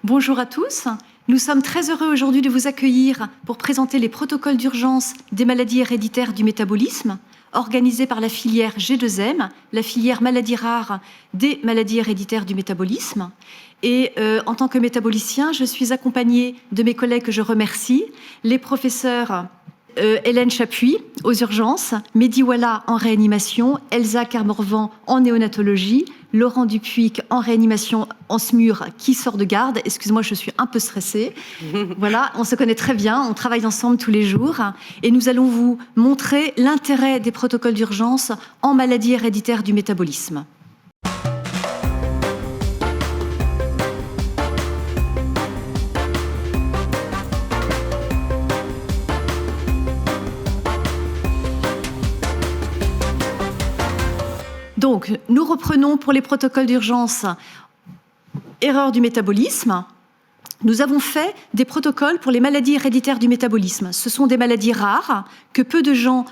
Bonjour à tous. Nous sommes très heureux aujourd'hui de vous accueillir pour présenter les protocoles d'urgence des maladies héréditaires du métabolisme, organisés par la filière G2M, la filière maladies rares des maladies héréditaires du métabolisme. Et en tant que métabolicien, je suis accompagnée de mes collègues que je remercie, les professeurs Hélène Chapuis aux urgences, Mehdi Walla en réanimation, Elsa Carmorvan en néonatologie, Laurent Dupuic en réanimation en SMUR qui sort de garde. Excuse-moi, je suis un peu stressée. Voilà, on se connaît très bien, on travaille ensemble tous les jours et nous allons vous montrer l'intérêt des protocoles d'urgence en maladies héréditaires du métabolisme. Donc, nous reprenons pour les protocoles d'urgence erreur du métabolisme. Nous avons fait des protocoles pour les maladies héréditaires du métabolisme. Ce sont des maladies rares que peu de gens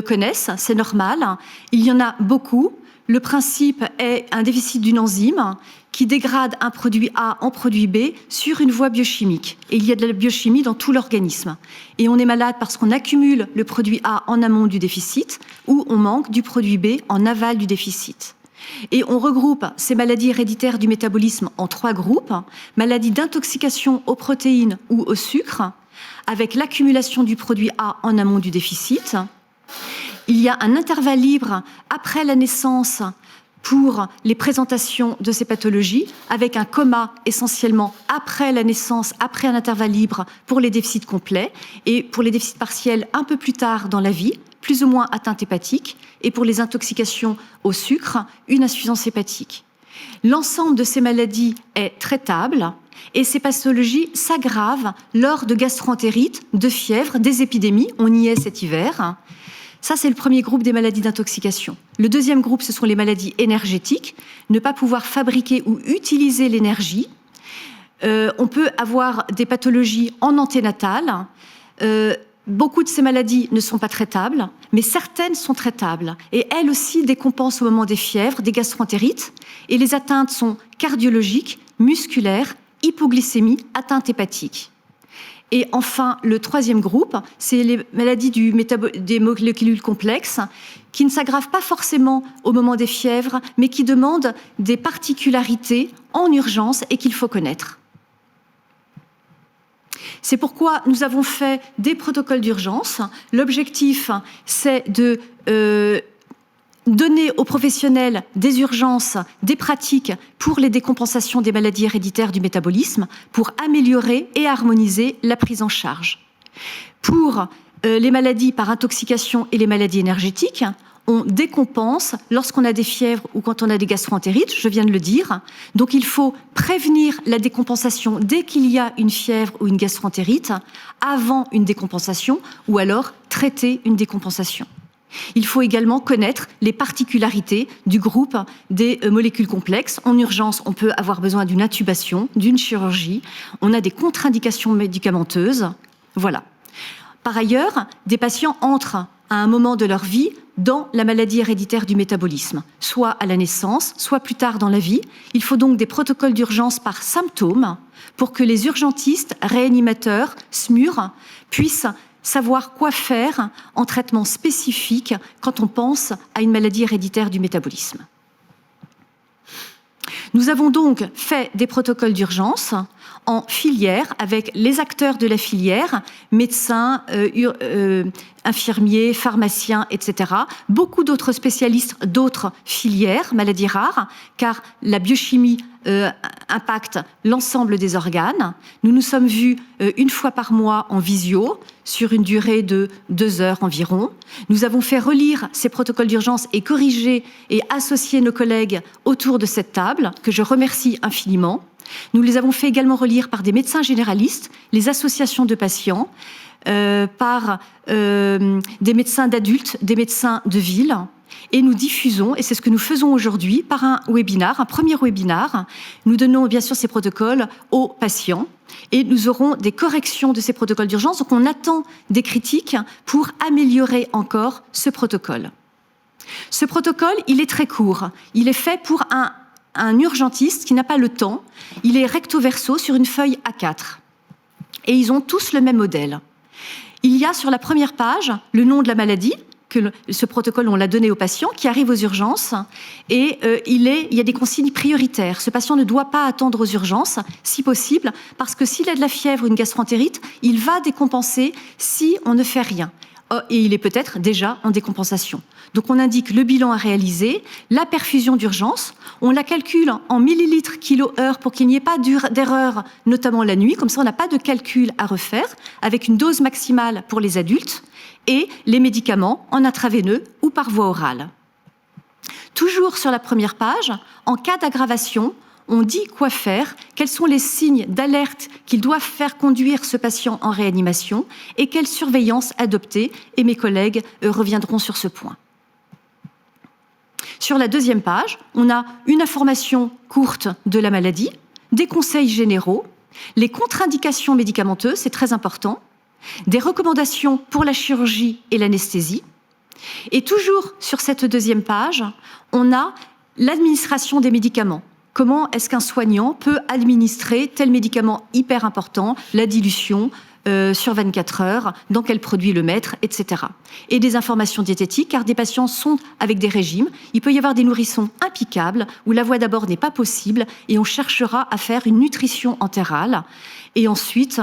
connaissent, c'est normal. Il y en a beaucoup. Le principe est un déficit d'une enzyme qui dégrade un produit A en produit B sur une voie biochimique. Et il y a de la biochimie dans tout l'organisme. Et on est malade parce qu'on accumule le produit A en amont du déficit ou on manque du produit B en aval du déficit. Et on regroupe ces maladies héréditaires du métabolisme en 3 groupes. Maladies d'intoxication aux protéines ou au sucre, avec l'accumulation du produit A en amont du déficit. Il y a un intervalle libre après la naissance pour les présentations de ces pathologies, avec un coma essentiellement après la naissance, après un intervalle libre pour les déficits complets, et pour les déficits partiels un peu plus tard dans la vie, plus ou moins atteinte hépatique, et pour les intoxications au sucre, une insuffisance hépatique. L'ensemble de ces maladies est traitable, et ces pathologies s'aggravent lors de gastroentérites, de fièvre, des épidémies, on y est cet hiver. Ça, c'est le premier groupe des maladies d'intoxication. Le deuxième groupe, ce sont les maladies énergétiques, ne pas pouvoir fabriquer ou utiliser l'énergie. On peut avoir des pathologies en anténatal. Beaucoup de ces maladies ne sont pas traitables, mais certaines sont traitables. Et elles aussi décompensent au moment des fièvres, des gastroentérites. Et les atteintes sont cardiologiques, musculaires, hypoglycémie, atteinte hépatique. Et enfin, le troisième groupe, c'est les maladies des molécules complexes qui ne s'aggravent pas forcément au moment des fièvres, mais qui demandent des particularités en urgence et qu'il faut connaître. C'est pourquoi nous avons fait des protocoles d'urgence. L'objectif, c'est de donner aux professionnels des urgences, des pratiques pour les décompensations des maladies héréditaires du métabolisme, pour améliorer et harmoniser la prise en charge. Pour les maladies par intoxication et les maladies énergétiques, on décompense lorsqu'on a des fièvres ou quand on a des gastroentérites, je viens de le dire. Donc il faut prévenir la décompensation dès qu'il y a une fièvre ou une gastroentérite, avant une décompensation, ou alors traiter une décompensation. Il faut également connaître les particularités du groupe des molécules complexes. En urgence, on peut avoir besoin d'une intubation, d'une chirurgie. On a des contre-indications médicamenteuses. Voilà. Par ailleurs, des patients entrent à un moment de leur vie dans la maladie héréditaire du métabolisme, soit à la naissance, soit plus tard dans la vie. Il faut donc des protocoles d'urgence par symptômes pour que les urgentistes, réanimateurs, SMUR puissent savoir quoi faire en traitement spécifique quand on pense à une maladie héréditaire du métabolisme. Nous avons donc fait des protocoles d'urgence en filière avec les acteurs de la filière, médecins, infirmiers, pharmaciens, etc. Beaucoup d'autres spécialistes d'autres filières, maladies rares, car la biochimie impacte l'ensemble des organes. Nous nous sommes vus une fois par mois en visio, sur une durée de 2 heures environ. Nous avons fait relire ces protocoles d'urgence et corriger et associer nos collègues autour de cette table, que je remercie infiniment. Nous les avons fait également relire par des médecins généralistes, les associations de patients, par des médecins d'adultes, des médecins de ville. Et nous diffusons, et c'est ce que nous faisons aujourd'hui, par un webinar, un premier webinar. Nous donnons bien sûr ces protocoles aux patients et nous aurons des corrections de ces protocoles d'urgence. Donc on attend des critiques pour améliorer encore ce protocole. Ce protocole, il est très court. Il est fait pour un un urgentiste qui n'a pas le temps. Il est recto verso sur une feuille A4. Et ils ont tous le même modèle. Il y a sur la première page le nom de la maladie, que ce protocole, on l'a donné au patient, qui arrive aux urgences, et il y a des consignes prioritaires. Ce patient ne doit pas attendre aux urgences, si possible, parce que s'il a de la fièvre ou une gastroentérite, il va décompenser si on ne fait rien. Et il est peut-être déjà en décompensation. Donc on indique le bilan à réaliser, la perfusion d'urgence, on la calcule en millilitres kilo-heure pour qu'il n'y ait pas d'erreur, notamment la nuit, comme ça on n'a pas de calcul à refaire, avec une dose maximale pour les adultes, et les médicaments en intraveineux ou par voie orale. Toujours sur la première page, en cas d'aggravation, on dit quoi faire, quels sont les signes d'alerte qu'ils doivent faire conduire ce patient en réanimation et quelle surveillance adopter, et mes collègues reviendront sur ce point. Sur la deuxième page, on a une information courte de la maladie, des conseils généraux, les contre-indications médicamenteuses, c'est très important, des recommandations pour la chirurgie et l'anesthésie. Et toujours sur cette deuxième page, on a l'administration des médicaments. Comment est-ce qu'un soignant peut administrer tel médicament hyper important, la dilution sur 24 heures, dans quel produit le mettre, etc. Et des informations diététiques, car des patients sont avec des régimes. Il peut y avoir des nourrissons impiccables, où la voie d'abord n'est pas possible, et on cherchera à faire une nutrition entérale. Et ensuite,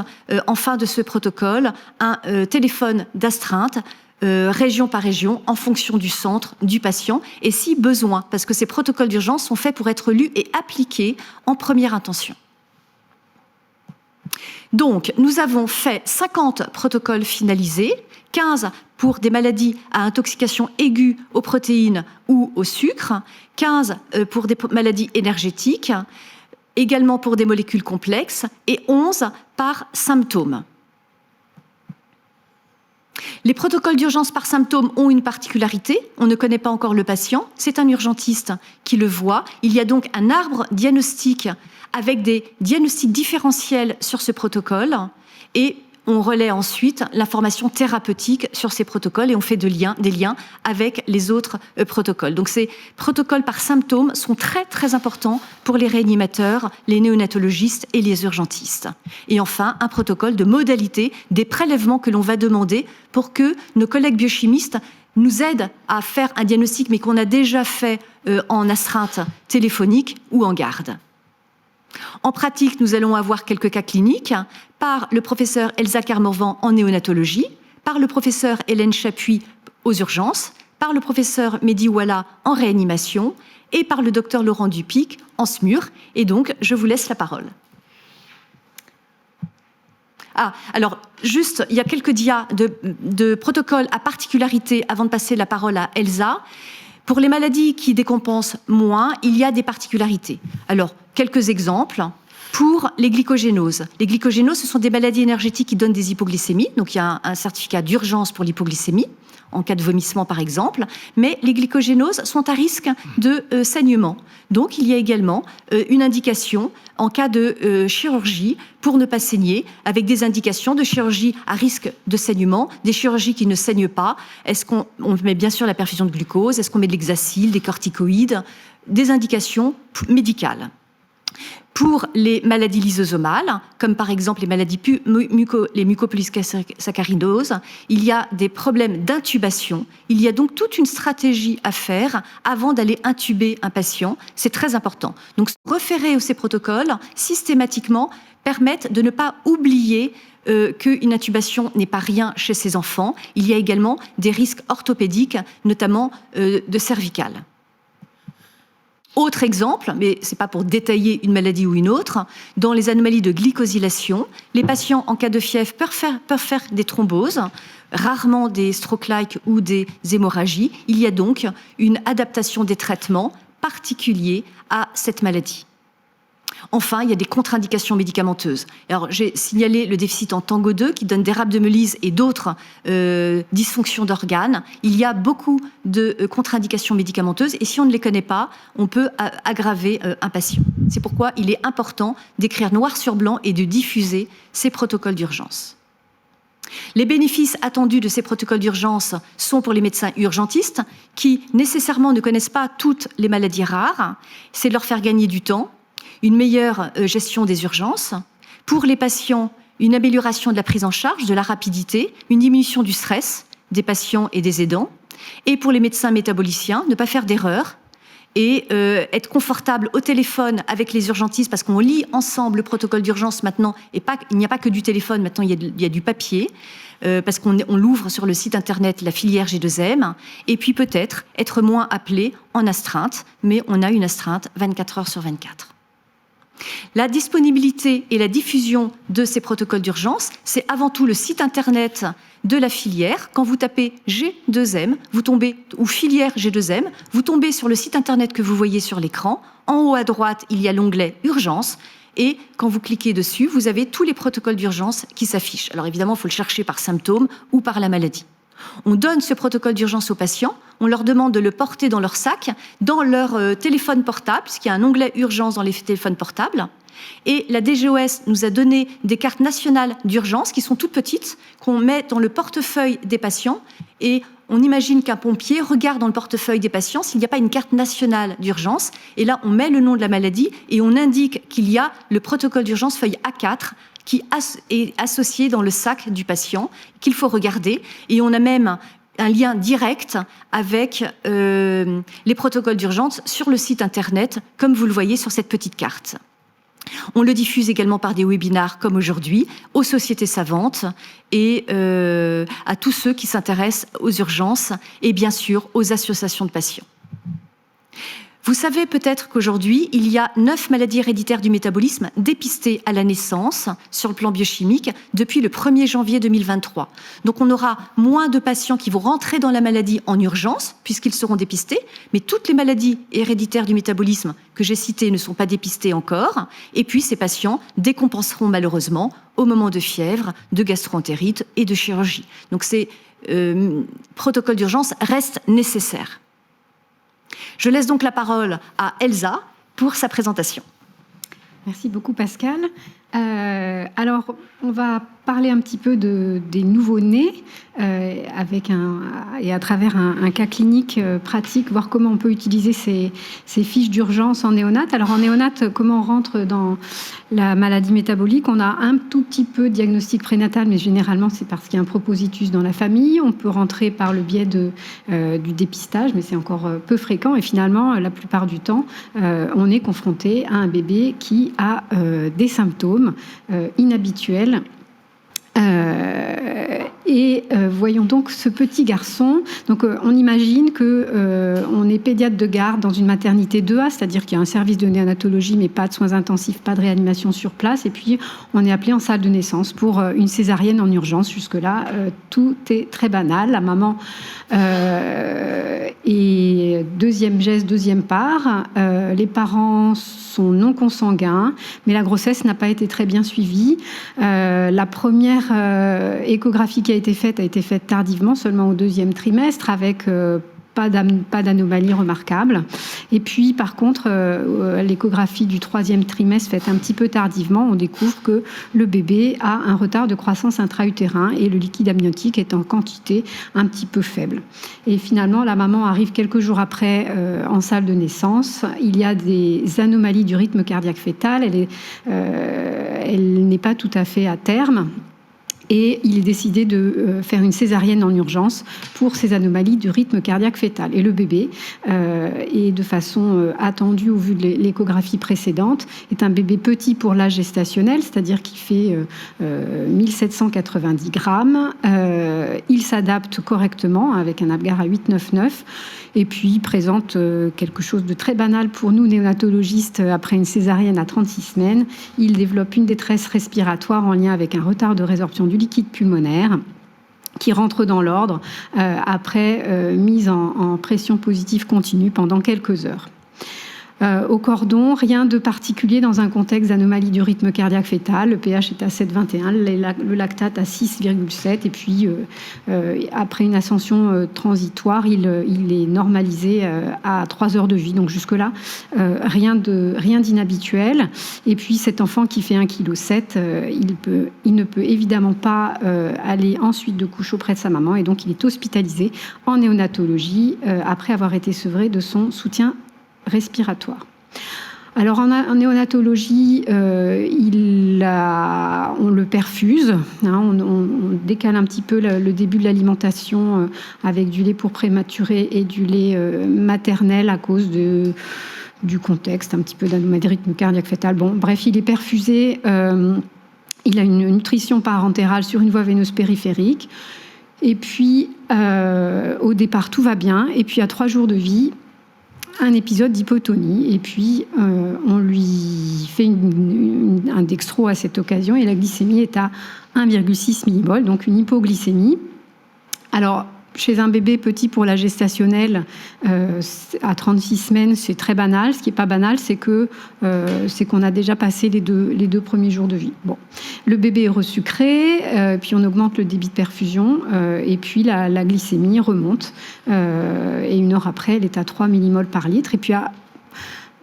en fin de ce protocole, un téléphone d'astreinte, région par région, en fonction du centre, du patient, et si besoin, parce que ces protocoles d'urgence sont faits pour être lus et appliqués en première intention. Donc, nous avons fait 50 protocoles finalisés, 15 pour des maladies à intoxication aiguë aux protéines ou au sucre, 15 pour des maladies énergétiques, également pour des molécules complexes, et 11 par symptômes. Les protocoles d'urgence par symptômes ont une particularité, on ne connaît pas encore le patient, c'est un urgentiste qui le voit. Il y a donc un arbre diagnostique avec des diagnostics différentiels sur ce protocole, et on relaie ensuite l'information thérapeutique sur ces protocoles et on fait des liens avec les autres protocoles. Donc ces protocoles par symptômes sont très très importants pour les réanimateurs, les néonatologistes et les urgentistes. Et enfin, un protocole de modalité des prélèvements que l'on va demander pour que nos collègues biochimistes nous aident à faire un diagnostic mais qu'on a déjà fait en astreinte téléphonique ou en garde. En pratique, nous allons avoir quelques cas cliniques par le professeur Elsa Carmorvan en néonatologie, par le professeur Hélène Chapuis aux urgences, par le professeur Mehdi Ouala en réanimation et par le docteur Laurent Dupic en SMUR. Et donc, je vous laisse la parole. Alors, juste, il y a quelques dias de protocoles à particularité avant de passer la parole à Elsa. Pour les maladies qui décompensent moins, il y a des particularités. Alors, quelques exemples. Pour les glycogénoses. Les glycogénoses, ce sont des maladies énergétiques qui donnent des hypoglycémies. Donc, il y a un certificat d'urgence pour l'hypoglycémie, en cas de vomissement, par exemple. Mais les glycogénoses sont à risque de saignement. Donc, il y a également une indication en cas de chirurgie pour ne pas saigner, avec des indications de chirurgie à risque de saignement, des chirurgies qui ne saignent pas. Est-ce qu'on met bien sûr la perfusion de glucose? Est-ce qu'on met de l'hexacil, des corticoïdes? Des indications médicales. Pour les maladies lysosomales, comme par exemple les maladies les mucopolysaccharidoses, il y a des problèmes d'intubation. Il y a donc toute une stratégie à faire avant d'aller intuber un patient. C'est très important. Donc, référer à ces protocoles, systématiquement, permettent de ne pas oublier qu'une intubation n'est pas rien chez ces enfants. Il y a également des risques orthopédiques, notamment de cervicales. Autre exemple, mais ce n'est pas pour détailler une maladie ou une autre, dans les anomalies de glycosylation, les patients en cas de fièvre peuvent faire des thromboses, rarement des stroke-like ou des hémorragies. Il y a donc une adaptation des traitements particuliers à cette maladie. Enfin, il y a des contre-indications médicamenteuses. Alors, j'ai signalé le déficit en Tango 2 qui donne des rhabdomyolyses et d'autres dysfonctions d'organes. Il y a beaucoup de contre-indications médicamenteuses et si on ne les connaît pas, on peut aggraver un patient. C'est pourquoi il est important d'écrire noir sur blanc et de diffuser ces protocoles d'urgence. Les bénéfices attendus de ces protocoles d'urgence sont pour les médecins urgentistes qui nécessairement ne connaissent pas toutes les maladies rares. C'est de leur faire gagner du temps, une meilleure gestion des urgences. Pour les patients, une amélioration de la prise en charge, de la rapidité, une diminution du stress des patients et des aidants. Et pour les médecins métaboliciens, ne pas faire d'erreurs et être confortable au téléphone avec les urgentistes, parce qu'on lit ensemble le protocole d'urgence maintenant, et il n'y a pas que du téléphone, maintenant il y a du papier, parce qu'on l'ouvre sur le site internet la filière G2M, et puis peut-être être moins appelé en astreinte, mais on a une astreinte 24 heures sur 24. La disponibilité et la diffusion de ces protocoles d'urgence, c'est avant tout le site internet de la filière. Quand vous tapez G2M, vous tombez, ou filière G2M, vous tombez sur le site internet que vous voyez sur l'écran. En haut à droite, il y a l'onglet Urgence. Et quand vous cliquez dessus, vous avez tous les protocoles d'urgence qui s'affichent. Alors évidemment, il faut le chercher par symptômes ou par la maladie. On donne ce protocole d'urgence aux patients, on leur demande de le porter dans leur sac, dans leur téléphone portable, puisqu'il y a un onglet urgence dans les téléphones portables. Et la DGOS nous a donné des cartes nationales d'urgence qui sont toutes petites, qu'on met dans le portefeuille des patients. Et on imagine qu'un pompier regarde dans le portefeuille des patients s'il n'y a pas une carte nationale d'urgence. Et là, on met le nom de la maladie et on indique qu'il y a le protocole d'urgence feuille A4 qui est associé dans le sac du patient, qu'il faut regarder. Et on a même un lien direct avec les protocoles d'urgence sur le site internet, comme vous le voyez sur cette petite carte. On le diffuse également par des webinars comme aujourd'hui, aux sociétés savantes et à tous ceux qui s'intéressent aux urgences et bien sûr aux associations de patients. Vous savez peut-être qu'aujourd'hui, il y a 9 maladies héréditaires du métabolisme dépistées à la naissance sur le plan biochimique depuis le 1er janvier 2023. Donc on aura moins de patients qui vont rentrer dans la maladie en urgence puisqu'ils seront dépistés, mais toutes les maladies héréditaires du métabolisme que j'ai citées ne sont pas dépistées encore. Et puis ces patients décompenseront malheureusement au moment de fièvre, de gastro-entérite et de chirurgie. Donc ces protocoles d'urgence restent nécessaires. Je laisse donc la parole à Elsa pour sa présentation. Merci beaucoup Pascal. Alors, on va parler un petit peu des nouveau-nés avec et à travers un cas clinique pratique, voir comment on peut utiliser ces fiches d'urgence en néonat. Alors en néonat, comment on rentre dans la maladie métabolique? On a un tout petit peu de diagnostic prénatal, mais généralement c'est parce qu'il y a un propositus dans la famille. On peut rentrer par le biais du dépistage, mais c'est encore peu fréquent. Et finalement, la plupart du temps, on est confronté à un bébé qui a des symptômes inhabituels. Voyons donc ce petit garçon. Donc, on imagine qu'on est pédiatre de garde dans une maternité 2A, c'est-à-dire qu'il y a un service de néonatologie, mais pas de soins intensifs, pas de réanimation sur place. Et puis, on est appelé en salle de naissance pour une césarienne en urgence. Jusque-là, tout est très banal. La maman est deuxième geste, deuxième part. Les parents sont non consanguins, mais la grossesse n'a pas été très bien suivie. La première échographie qui a été faite tardivement, seulement au 2e trimestre, avec pas d'anomalie remarquable. Et puis, par contre, l'échographie du 3e trimestre faite un petit peu tardivement, on découvre que le bébé a un retard de croissance intra-utérin et le liquide amniotique est en quantité un petit peu faible. Et finalement, la maman arrive quelques jours après en salle de naissance. Il y a des anomalies du rythme cardiaque fœtal. Elle n'est pas tout à fait à terme. Et il est décidé de faire une césarienne en urgence pour ces anomalies du rythme cardiaque fœtal. Et le bébé est de façon attendue au vu de l'échographie précédente, est un bébé petit pour l'âge gestationnel, c'est-à-dire qu'il fait 1790 grammes. Il s'adapte correctement avec un Apgar à 8,99 et puis présente quelque chose de très banal pour nous néonatologistes après une césarienne à 36 semaines. Il développe une détresse respiratoire en lien avec un retard de résorption du liquide pulmonaire qui rentre dans l'ordre après mise en pression positive continue pendant quelques heures. Au cordon, rien de particulier dans un contexte d'anomalie du rythme cardiaque fœtal. Le pH est à 7,21, le lactate à 6,7. Et puis, après une ascension transitoire, il est normalisé à 3 heures de vie. Donc jusque-là, rien d'inhabituel. Et puis, cet enfant qui fait 1,7 kg, il ne peut évidemment pas aller ensuite de couche auprès de sa maman. Et donc, il est hospitalisé en néonatologie après avoir été sevré de son soutien respiratoire. Alors en néonatologie, on le perfuse, hein, on décale un petit peu le début de l'alimentation avec du lait pour prématuré et du lait maternel à cause du contexte, un petit peu d'anomalie rythme cardiaque fœtal. Bon, bref, il est perfusé, il a une nutrition parentérale sur une voie veineuse périphérique. Et puis, au départ, tout va bien. Et puis, à 3 jours de vie, un épisode d'hypotonie. Et puis, on lui fait un dextro à cette occasion. Et la glycémie est à 1,6 millimoles, donc une hypoglycémie. Alors, chez un bébé petit pour la gestationnelle, à 36 semaines, c'est très banal. Ce qui n'est pas banal, c'est qu'on a déjà passé les deux premiers jours de vie. Bon. Le bébé est resucré, puis on augmente le débit de perfusion, et puis la glycémie remonte. Et 1 heure après, elle est à 3 millimoles par litre. Et puis,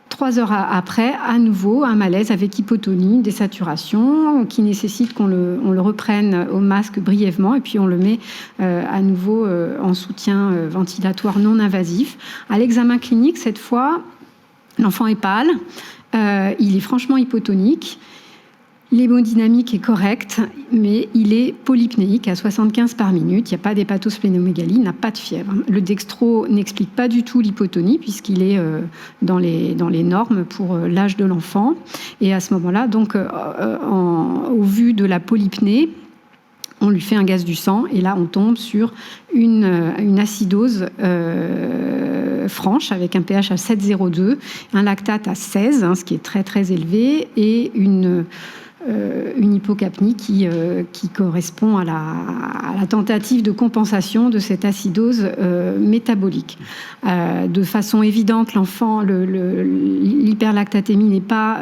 3 heures après, à nouveau, un malaise avec hypotonie, désaturation, qui nécessite qu'on le reprenne au masque brièvement, et puis on le met à nouveau en soutien ventilatoire non invasif. À l'examen clinique, cette fois, l'enfant est pâle, il est franchement hypotonique, l'hémodynamique est correcte, mais il est polypnéique à 75 par minute. Il n'y a pas d'hépatosplénomégalie, il n'a pas de fièvre. Le dextro n'explique pas du tout l'hypotonie, puisqu'il est dans les normes pour l'âge de l'enfant. Et à ce moment-là, donc, au vu de la polypnée, on lui fait un gaz du sang, et là, on tombe sur une acidose franche, avec un pH à 7,02, un lactate à 16, ce qui est très, très élevé, et une hypocapnie qui correspond à la tentative de compensation de cette acidose métabolique. De façon évidente, l'enfant, l'hyperlactatémie n'est pas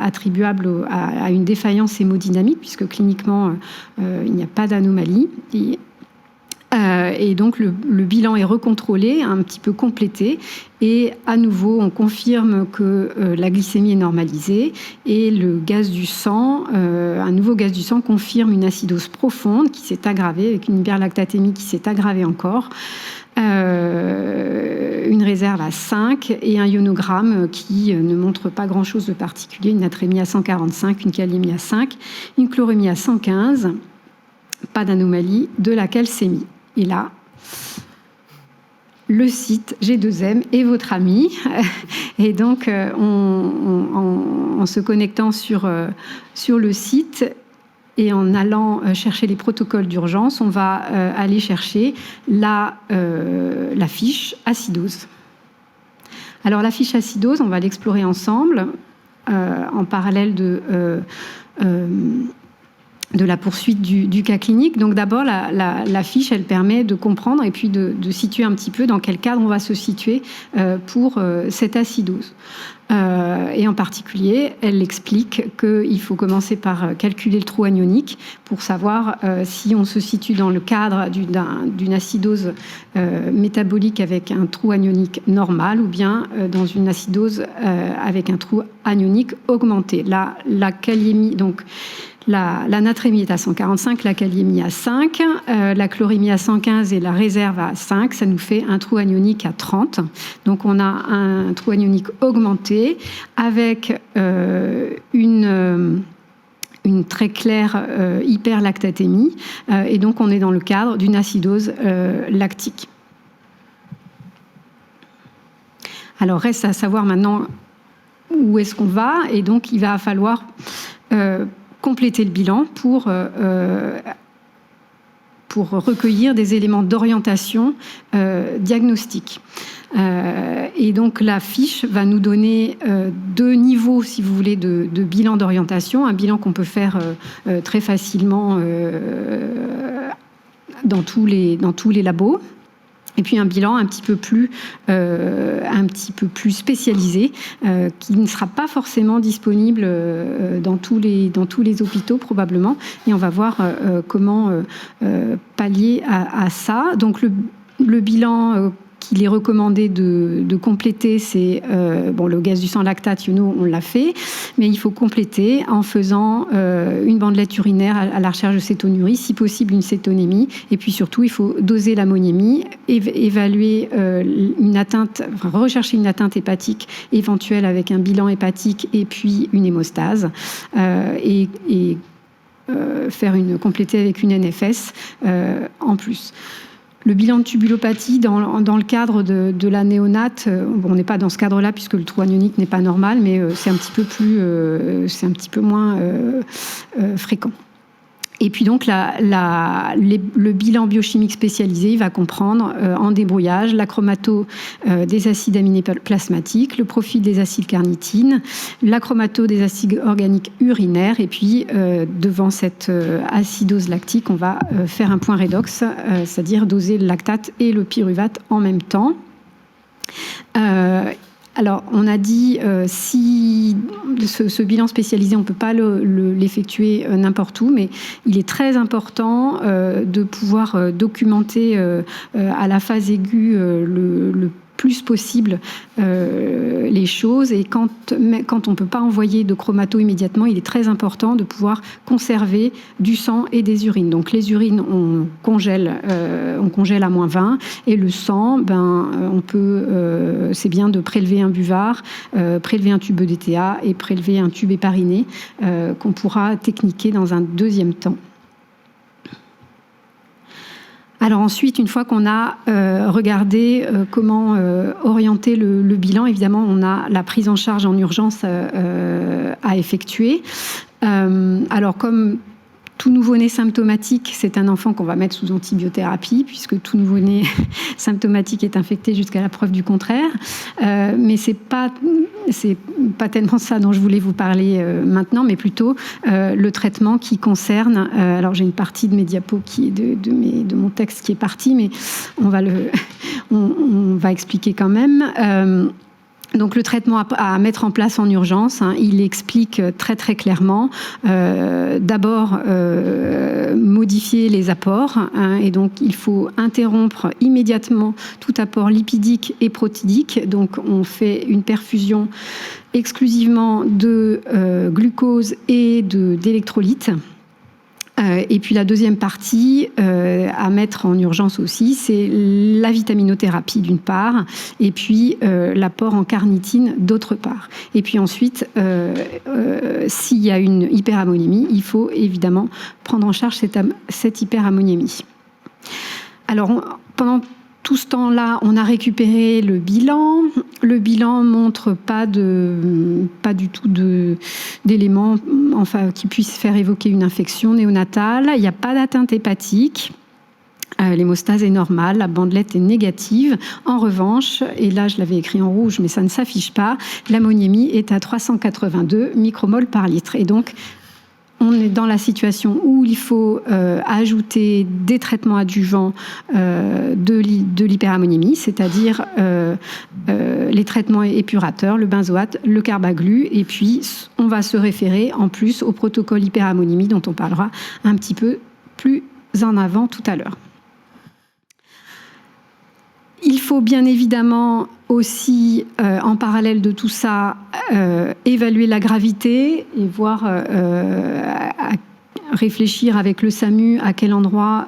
attribuable à une défaillance hémodynamique, puisque cliniquement, il n'y a pas d'anomalie. Et donc, le bilan est recontrôlé, un petit peu complété. Et à nouveau, on confirme que la glycémie est normalisée. Et le gaz du sang, un nouveau gaz du sang confirme une acidose profonde qui s'est aggravée, avec une hyperlactatémie qui s'est aggravée encore. Une réserve à 5 et un ionogramme qui ne montre pas grand-chose de particulier. Une natrémie à 145, une kaliémie à 5, une chlorémie à 115. Pas d'anomalie de la calcémie. Et là, le site G2M est votre ami. Et donc, en se connectant sur le site et en allant chercher les protocoles d'urgence, on va aller chercher la fiche acidose. Alors, la fiche acidose, on va l'explorer ensemble en parallèle de la poursuite du cas clinique. Donc d'abord, la fiche, elle permet de comprendre et puis de situer un petit peu dans quel cadre on va se situer pour cette acidose. Et en particulier, elle explique qu'il faut commencer par calculer le trou anionique pour savoir si on se situe dans le cadre d'une acidose métabolique avec un trou anionique normal ou bien dans une acidose avec un trou anionique augmenté. La kaliémie, donc la natrémie est à 145, la kaliémie à 5, la chlorémie à 115 et la réserve à 5, ça nous fait un trou anionique à 30. Donc on a un trou anionique augmenté avec une très claire hyperlactatémie, et donc on est dans le cadre d'une acidose lactique. Alors reste à savoir maintenant où est-ce qu'on va, et donc il va falloir compléter le bilan pour recueillir des éléments d'orientation diagnostique. Et donc la fiche va nous donner 2 niveaux, si vous voulez, de bilan d'orientation. Un bilan qu'on peut faire très facilement dans tous les labos. Et puis un bilan un petit peu plus spécialisé, qui ne sera pas forcément disponible dans tous les hôpitaux probablement. Et on va voir comment pallier à ça. Donc le bilan qu'il est recommandé de compléter, c'est le gaz du sang lactate, on l'a fait, mais il faut compléter en faisant une bandelette urinaire à la recherche de cétonurie, si possible une cétonémie, et puis surtout il faut doser l'ammoniémie, évaluer rechercher une atteinte hépatique éventuelle avec un bilan hépatique et puis une hémostase, et compléter avec une NFS en plus. Le bilan de tubulopathie dans le cadre de la néonate, on n'est pas dans ce cadre-là puisque le trou anionique n'est pas normal, mais c'est un petit peu moins fréquent. Et puis donc le bilan biochimique spécialisé, il va comprendre en débrouillage la chromato des acides aminés plasmatiques, le profil des acides carnitines, la chromato des acides organiques urinaires, et puis devant cette acidose lactique, on va faire un point redox, c'est-à-dire doser le lactate et le pyruvate en même temps. Alors, on a dit, si ce bilan spécialisé, on ne peut pas l'effectuer n'importe où, mais il est très important de pouvoir documenter à la phase aiguë le plus possible les choses. Et quand on ne peut pas envoyer de chromato immédiatement, il est très important de pouvoir conserver du sang et des urines. Donc les urines, on congèle à -20, et le sang, c'est bien de prélever un buvard, prélever un tube DTA et prélever un tube hépariné qu'on pourra techniquer dans un deuxième temps. Alors ensuite, une fois qu'on a regardé comment orienter le bilan, évidemment, on a la prise en charge en urgence à effectuer. Alors comme tout nouveau-né symptomatique, c'est un enfant qu'on va mettre sous antibiothérapie, puisque tout nouveau-né symptomatique est infecté jusqu'à la preuve du contraire. Mais c'est pas tellement ça dont je voulais vous parler maintenant, mais plutôt le traitement qui concerne. Alors j'ai une partie de mes diapos de mon texte qui est partie, mais on va expliquer quand même. Donc le traitement à mettre en place en urgence, il explique très très clairement d'abord modifier les apports, et donc il faut interrompre immédiatement tout apport lipidique et protidique. Donc on fait une perfusion exclusivement de glucose et d'électrolytes. Et puis la deuxième partie à mettre en urgence aussi, c'est la vitaminothérapie d'une part, et puis l'apport en carnitine d'autre part. Et puis ensuite, s'il y a une hyperammonémie, il faut évidemment prendre en charge cette hyperammonémie. Alors pendant tout ce temps-là, on a récupéré le bilan. Le bilan montre pas du tout d'éléments qui puissent faire évoquer une infection néonatale. Il n'y a pas d'atteinte hépatique. L'hémostase est normale, la bandelette est négative. En revanche, et là je l'avais écrit en rouge, mais ça ne s'affiche pas, l'ammoniémie est à 382 micromoles par litre. Et donc, on est dans la situation où il faut ajouter des traitements adjuvants de l'hyperammonémie, c'est-à-dire les traitements épurateurs, le benzoate, le carbaglu, et puis on va se référer en plus au protocole hyperammonémie dont on parlera un petit peu plus en avant tout à l'heure. Il faut bien évidemment aussi, en parallèle de tout ça, évaluer la gravité et voir, réfléchir avec le SAMU à quel endroit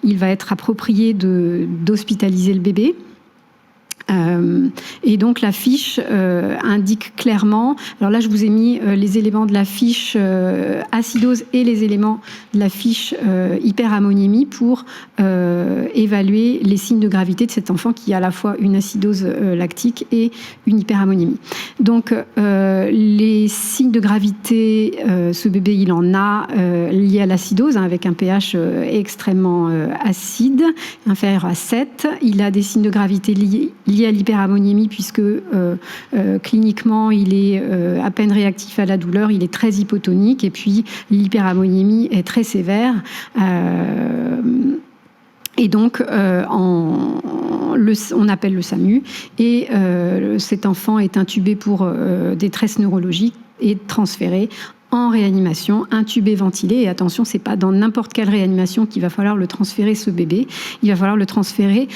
il va être approprié d'hospitaliser le bébé. Et donc la fiche indique clairement, alors là je vous ai mis les éléments de la fiche acidose et les éléments de la fiche hyperammonémie pour évaluer les signes de gravité de cet enfant qui a à la fois une acidose lactique et une hyperammonémie. Donc les signes de gravité, ce bébé il en a liés à l'acidose, avec un pH extrêmement acide, inférieur à 7. Il a des signes de gravité liés à l'hyperammonémie puisque cliniquement il est à peine réactif à la douleur, il est très hypotonique, et puis l'hyperammonémie est très sévère. Et donc, on appelle le SAMU et cet enfant est intubé pour détresse neurologique et transféré en réanimation, intubé, ventilé. Et attention, c'est pas dans n'importe quelle réanimation qu'il va falloir le transférer, ce bébé. Il va falloir le transférer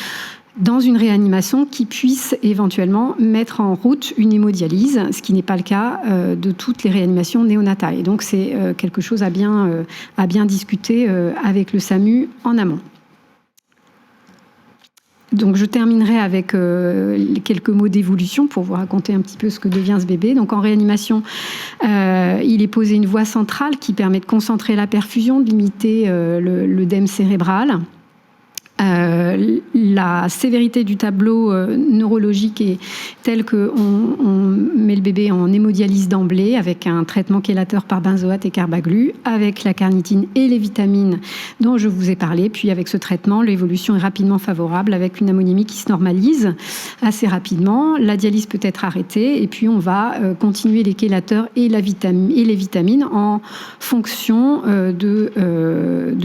dans une réanimation qui puisse éventuellement mettre en route une hémodialyse, ce qui n'est pas le cas de toutes les réanimations néonatales. Et donc, c'est quelque chose à bien discuter avec le SAMU en amont. Donc, je terminerai avec quelques mots d'évolution pour vous raconter un petit peu ce que devient ce bébé. Donc, en réanimation, il est posé une voie centrale qui permet de concentrer la perfusion, de limiter l'œdème cérébral. La sévérité du tableau neurologique est telle qu'on met le bébé en hémodialyse d'emblée avec un traitement chélateur par benzoate et carbaglu, avec la carnitine et les vitamines dont je vous ai parlé. Puis avec ce traitement, l'évolution est rapidement favorable avec une ammonémie qui se normalise assez rapidement. La dialyse peut être arrêtée et puis on va continuer les chélateurs et les vitamines en fonction de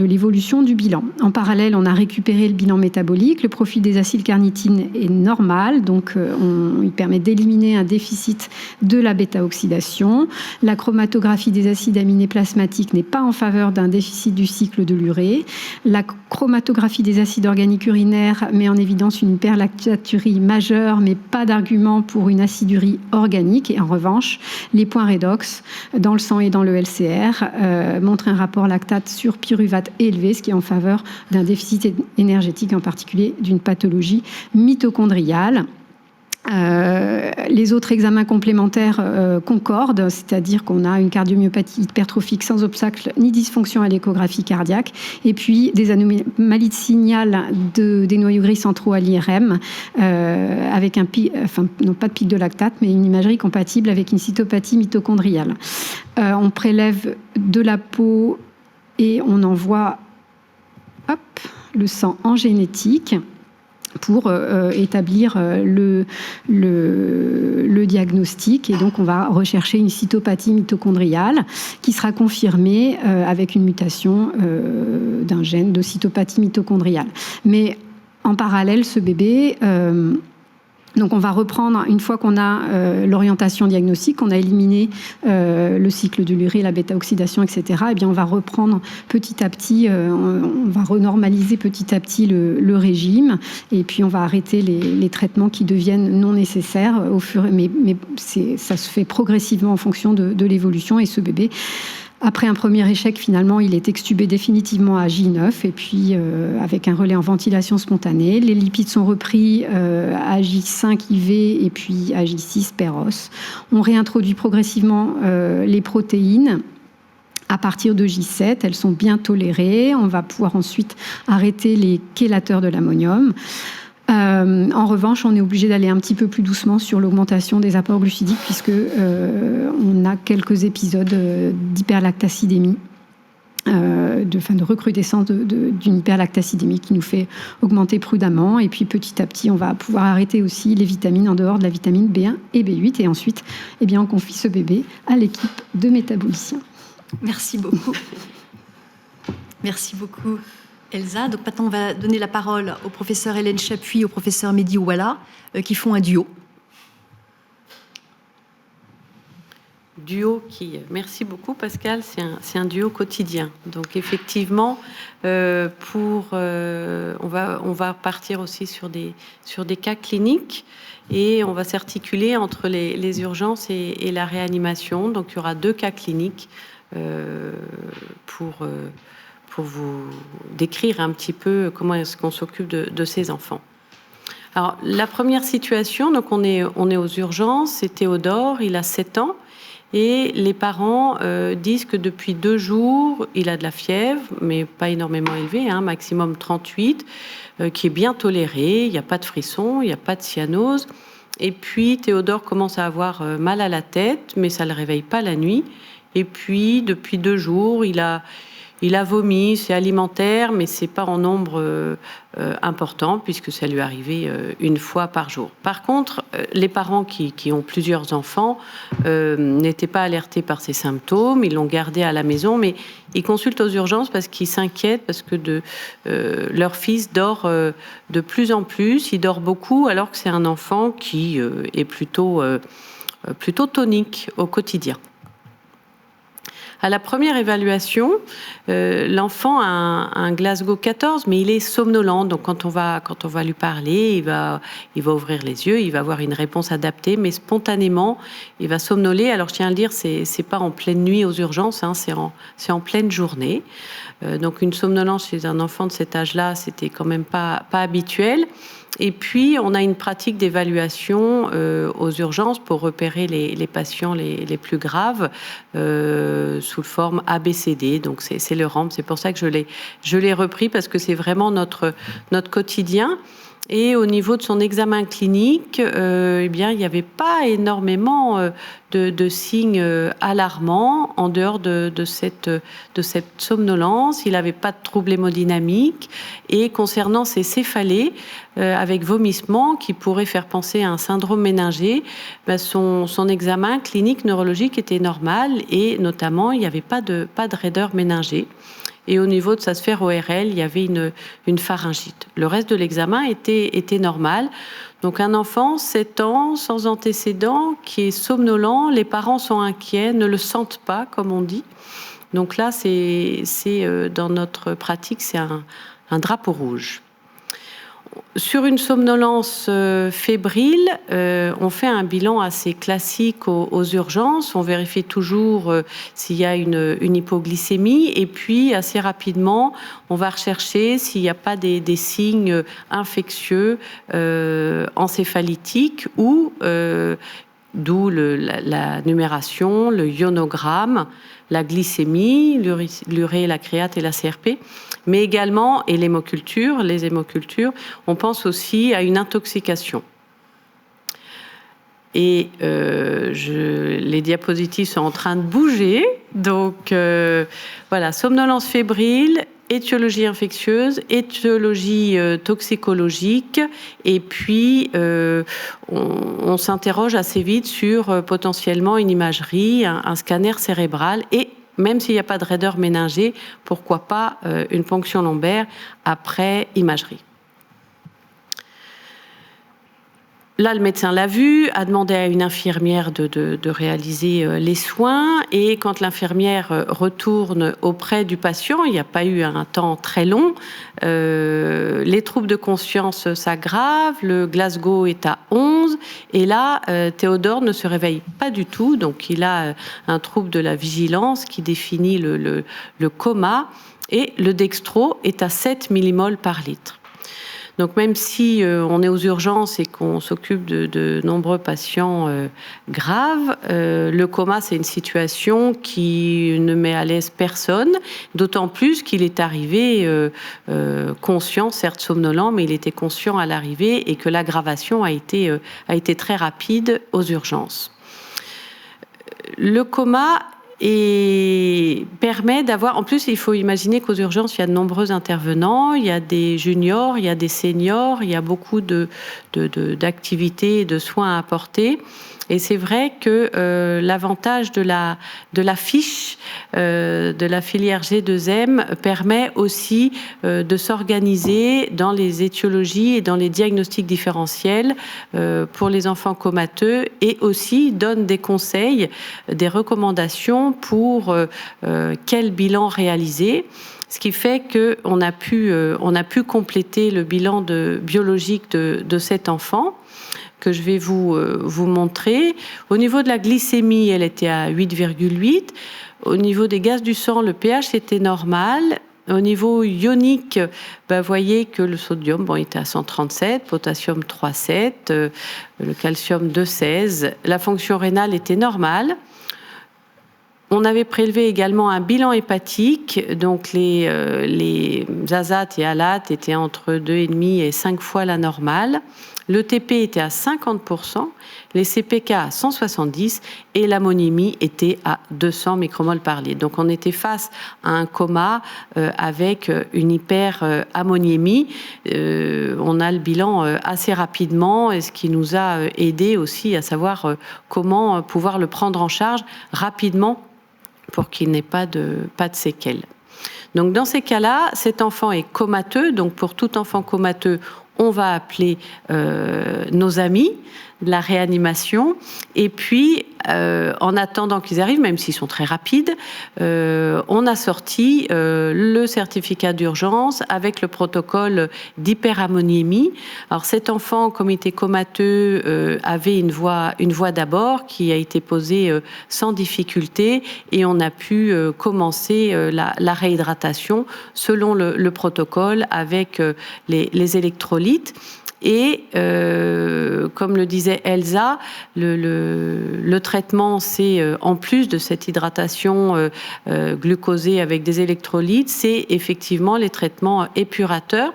l'évolution du bilan. En parallèle, on a récupéré le bilan métabolique. Le profil des acylcarnitine est normal, donc il permet d'éliminer un déficit de la bêta-oxydation. La chromatographie des acides aminés plasmatiques n'est pas en faveur d'un déficit du cycle de l'urée. La chromatographie des acides organiques urinaires met en évidence une hyperlactaturie majeure, mais pas d'argument pour une acidurie organique. Et en revanche, les points redox dans le sang et dans le LCR montrent un rapport lactate sur pyruvate élevé, ce qui est en faveur d'un déficit énergétique, en particulier d'une pathologie mitochondriale. Les autres examens complémentaires concordent, c'est-à-dire qu'on a une cardiomyopathie hypertrophique sans obstacle ni dysfonction à l'échographie cardiaque, et puis des anomalies de signal des noyaux gris centraux à l'IRM, avec un pic, enfin non pas de pic de lactate, mais une imagerie compatible avec une cytopathie mitochondriale. On prélève de la peau et on envoie le sang en génétique pour établir le diagnostic. Et donc, on va rechercher une cytopathie mitochondriale qui sera confirmée avec une mutation d'un gène de cytopathie mitochondriale. Mais en parallèle, ce bébé... Donc on va reprendre, une fois qu'on a l'orientation diagnostique, on a éliminé le cycle de l'urée, la bêta-oxydation, etc. Et bien on va reprendre petit à petit, on va renormaliser petit à petit le régime, et puis on va arrêter les traitements qui deviennent non nécessaires au fur et à mesure, mais ça se fait progressivement en fonction de l'évolution. Et ce bébé, après un premier échec, finalement, il est extubé définitivement à J9 et puis avec un relais en ventilation spontanée. Les lipides sont repris à J5 IV et puis à J6 Péros. On réintroduit progressivement les protéines à partir de J7. Elles sont bien tolérées. On va pouvoir ensuite arrêter les chélateurs de l'ammonium. En revanche, on est obligé d'aller un petit peu plus doucement sur l'augmentation des apports glucidiques puisque on a quelques épisodes d'hyperlactacidémie, de recrudescence d'une hyperlactacidémie qui nous fait augmenter prudemment. Et puis petit à petit, on va pouvoir arrêter aussi les vitamines en dehors de la vitamine B1 et B8. Et ensuite, eh bien, on confie ce bébé à l'équipe de métaboliciens. Merci beaucoup. Merci beaucoup, Elsa. Donc maintenant, on va donner la parole au professeur Hélène Chapuis, au professeur Mehdi Ouala, qui font un duo. Duo qui, merci beaucoup Pascal, c'est un duo quotidien. Donc effectivement, on va partir aussi sur des cas cliniques et on va s'articuler entre les urgences et la réanimation. Donc il y aura 2 cas cliniques pour vous décrire un petit peu comment est-ce qu'on s'occupe de ces enfants. Alors, la première situation, donc on est aux urgences, c'est Théodore, il a 7 ans, et les parents disent que depuis 2 jours, il a de la fièvre, mais pas énormément élevée, maximum 38, qui est bien tolérée, il n'y a pas de frisson, il n'y a pas de cyanose, et puis Théodore commence à avoir mal à la tête, mais ça ne le réveille pas la nuit, et puis depuis 2 jours, il a il a vomi, c'est alimentaire, mais c'est pas en nombre important puisque ça lui arrivait une fois par jour. Par contre, les parents qui ont plusieurs enfants n'étaient pas alertés par ces symptômes, ils l'ont gardé à la maison, mais ils consultent aux urgences parce qu'ils s'inquiètent parce que leur fils dort de plus en plus, il dort beaucoup alors que c'est un enfant qui est plutôt tonique au quotidien. À la première évaluation, l'enfant a un Glasgow 14, mais il est somnolent. Donc, quand on va lui parler, il va ouvrir les yeux, il va avoir une réponse adaptée, mais spontanément, il va somnoler. Alors, je tiens à le dire, c'est pas en pleine nuit aux urgences, hein, c'est en pleine journée. Donc, une somnolence chez un enfant de cet âge-là, c'était quand même pas habituel. Et puis, on a une pratique d'évaluation aux urgences pour repérer les patients les plus graves sous forme ABCD. Donc, c'est le RAMP. C'est pour ça que je l'ai repris parce que c'est vraiment notre quotidien. Et au niveau de son examen clinique, eh bien, il n'y avait pas énormément de signes alarmants en dehors de cette somnolence. Il n'avait pas de troubles hémodynamiques. Et concernant ses céphalées, avec vomissement qui pourrait faire penser à un syndrome méningé, ben son examen clinique neurologique était normal et notamment, il n'y avait pas de raideur méningée. Et au niveau de sa sphère ORL, il y avait une pharyngite. Le reste de l'examen était normal. Donc un enfant, 7 ans, sans antécédent, qui est somnolent, les parents sont inquiets, ne le sentent pas, comme on dit. Donc là, c'est dans notre pratique, c'est un drapeau rouge. Sur une somnolence fébrile, on fait un bilan assez classique aux urgences. On vérifie toujours s'il y a une hypoglycémie et puis assez rapidement, on va rechercher s'il n'y a pas des signes infectieux encéphalitiques ou d'où la numération, le ionogramme, la glycémie, l'urée, la créate et la CRP, mais également, et les hémocultures, on pense aussi à une intoxication. Et les diapositives sont en train de bouger, donc voilà, somnolence fébrile, étiologie infectieuse, étiologie toxicologique, et puis on s'interroge assez vite sur potentiellement une imagerie, un scanner cérébral, et même s'il n'y a pas de raideur méningée, pourquoi pas une ponction lombaire après imagerie. Là, le médecin l'a vu, a demandé à une infirmière de réaliser les soins. Et quand l'infirmière retourne auprès du patient, il n'y a pas eu un temps très long, les troubles de conscience s'aggravent, le Glasgow est à 11. Et là, Théodore ne se réveille pas du tout. Donc, il a un trouble de la vigilance qui définit le coma. Et le dextro est à 7 millimoles par litre. Donc même si on est aux urgences et qu'on s'occupe de nombreux patients graves, le coma, c'est une situation qui ne met à l'aise personne, d'autant plus qu'il est arrivé conscient, certes somnolent, mais il était conscient à l'arrivée et que l'aggravation a été très rapide aux urgences. Le coma permet d'avoir... En plus, il faut imaginer qu'aux urgences, il y a de nombreux intervenants, il y a des juniors, il y a des seniors, il y a beaucoup d'activités et de soins à apporter. Et c'est vrai que l'avantage de la fiche de la filière G2M permet aussi de s'organiser dans les étiologies et dans les diagnostics différentiels pour les enfants comateux et aussi donne des conseils, des recommandations pour quel bilan réaliser. Ce qui fait qu'on a pu compléter le bilan biologique de cet enfant que je vais vous montrer. Au niveau de la glycémie, elle était à 8,8. Au niveau des gaz du sang, le pH était normal. Au niveau ionique, vous voyez que le sodium était à 137, potassium 3,7, le calcium 2,16. La fonction rénale était normale. On avait prélevé également un bilan hépatique, donc les azates et alates étaient entre 2,5 et 5 fois la normale. le TP était à 50%, les CPK à 170 et l'ammoniémie était à 200 micromoles par litre. Donc on était face à un coma avec une hyperammoniémie. On a le bilan assez rapidement, et ce qui nous a aidé aussi à savoir comment pouvoir le prendre en charge rapidement pour qu'il n'ait pas de séquelles. Donc dans ces cas-là, cet enfant est comateux. Donc pour tout enfant comateux, on va appeler nos amis de la réanimation. Et puis, en attendant qu'ils arrivent, même s'ils sont très rapides, on a sorti le certificat d'urgence avec le protocole d'hyperammoniémie. Alors cet enfant, comme il était comateux, avait une voie d'abord qui a été posée sans difficulté, et on a pu commencer la réhydratation selon le protocole avec les électrolytes. Et comme le disait Elsa, le traitement, c'est en plus de cette hydratation glucosée avec des électrolytes, c'est effectivement les traitements épurateurs.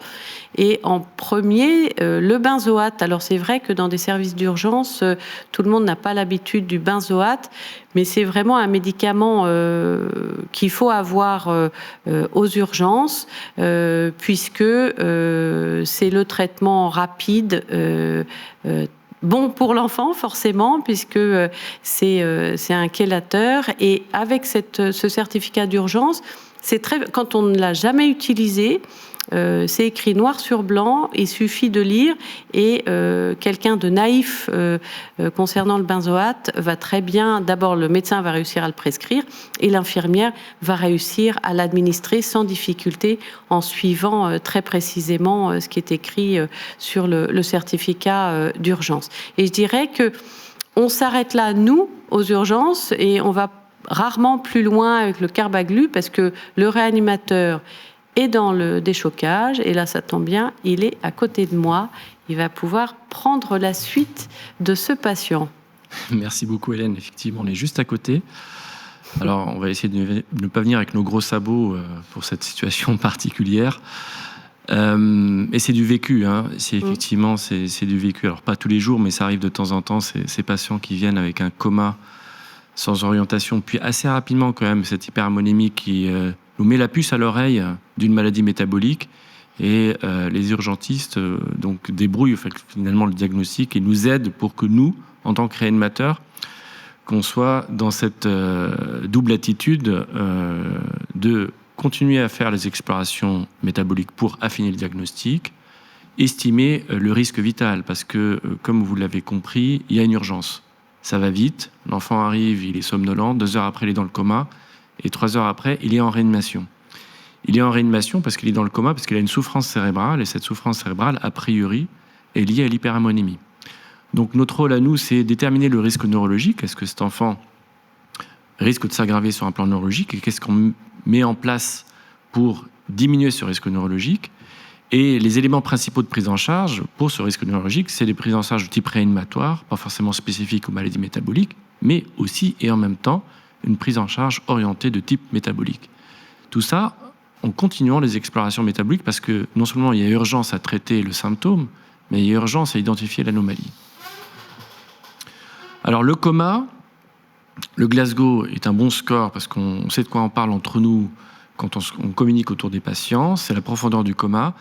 Et en premier, le benzoate. Alors c'est vrai que dans des services d'urgence, tout le monde n'a pas l'habitude du benzoate, mais c'est vraiment un médicament qu'il faut avoir aux urgences, puisque c'est le traitement rapide, bon pour l'enfant forcément, puisque c'est un chélateur. Et avec ce certificat d'urgence, quand on ne l'a jamais utilisé, c'est écrit noir sur blanc, il suffit de lire, et quelqu'un de naïf concernant le benzoate va très bien, d'abord le médecin va réussir à le prescrire et l'infirmière va réussir à l'administrer sans difficulté en suivant très précisément ce qui est écrit sur le certificat d'urgence. Et je dirais que on s'arrête là, nous, aux urgences, et on va rarement plus loin avec le carbaglu, parce que le réanimateur est dans le déchocage, et là ça tombe bien, il est à côté de moi, il va pouvoir prendre la suite de ce patient. Merci beaucoup Hélène, effectivement on est juste à côté. Alors on va essayer de ne pas venir avec nos gros sabots pour cette situation particulière. Et c'est du vécu, hein. C'est effectivement c'est du vécu. Alors pas tous les jours, mais ça arrive de temps en temps, ces patients qui viennent avec un coma sans orientation, puis assez rapidement quand même cette hyperammoniémie qui nous met la puce à l'oreille d'une maladie métabolique, et les urgentistes donc débrouillent finalement le diagnostic et nous aident pour que nous, en tant que réanimateurs, qu'on soit dans cette double attitude de continuer à faire les explorations métaboliques pour affiner le diagnostic, estimer le risque vital, parce que, comme vous l'avez compris, il y a une urgence. Ça va vite, l'enfant arrive, il est somnolent, 2 heures après, il est dans le coma, et 3 heures après, il est en réanimation. Il est en réanimation parce qu'il est dans le coma, parce qu'il a une souffrance cérébrale, et cette souffrance cérébrale, a priori, est liée à l'hyperammoniémie. Donc notre rôle à nous, c'est déterminer le risque neurologique. Est-ce que cet enfant risque de s'aggraver sur un plan neurologique, et qu'est-ce qu'on met en place pour diminuer ce risque neurologique? Et les éléments principaux de prise en charge pour ce risque neurologique, c'est des prises en charge de type réanimatoire, pas forcément spécifiques aux maladies métaboliques, mais aussi et en même temps une prise en charge orientée de type métabolique. Tout ça en continuant les explorations métaboliques, parce que non seulement il y a urgence à traiter le symptôme, mais il y a urgence à identifier l'anomalie. Alors le coma, le Glasgow est un bon score parce qu'on sait de quoi on parle entre nous quand on communique autour des patients, c'est la profondeur du coma.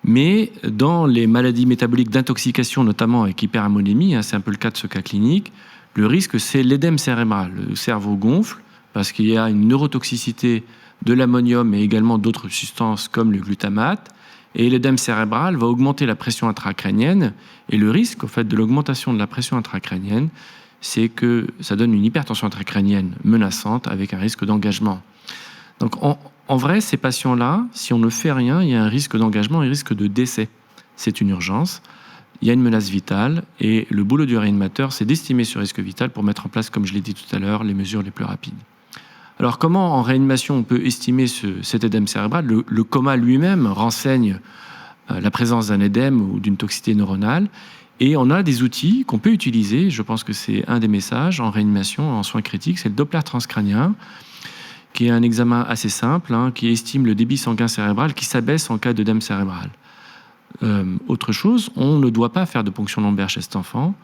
Mais dans les maladies métaboliques d'intoxication, notamment avec hyperammoniémie, c'est un peu le cas de ce cas clinique, le risque c'est l'édème cérébral. Le cerveau gonfle parce qu'il y a une neurotoxicité de l'ammonium et également d'autres substances comme le glutamate. Et l'édème cérébral va augmenter la pression intracrânienne. Et le risque, au fait, de l'augmentation de la pression intracrânienne, c'est que ça donne une hypertension intracrânienne menaçante avec un risque d'engagement. Donc en vrai, ces patients-là, si on ne fait rien, il y a un risque d'engagement et un risque de décès. C'est une urgence, il y a une menace vitale, et le boulot du réanimateur, c'est d'estimer ce risque vital pour mettre en place, comme je l'ai dit tout à l'heure, les mesures les plus rapides. Alors comment en réanimation on peut estimer cet édème cérébral? Le coma lui-même renseigne la présence d'un édème ou d'une toxicité neuronale, et on a des outils qu'on peut utiliser. Je pense que c'est un des messages en réanimation, en soins critiques, c'est le Doppler transcrânien, qui est un examen assez simple, qui estime le débit sanguin cérébral qui s'abaisse en cas d'œdème cérébral. autre chose, on ne doit pas faire de ponction lombaire chez cet enfant.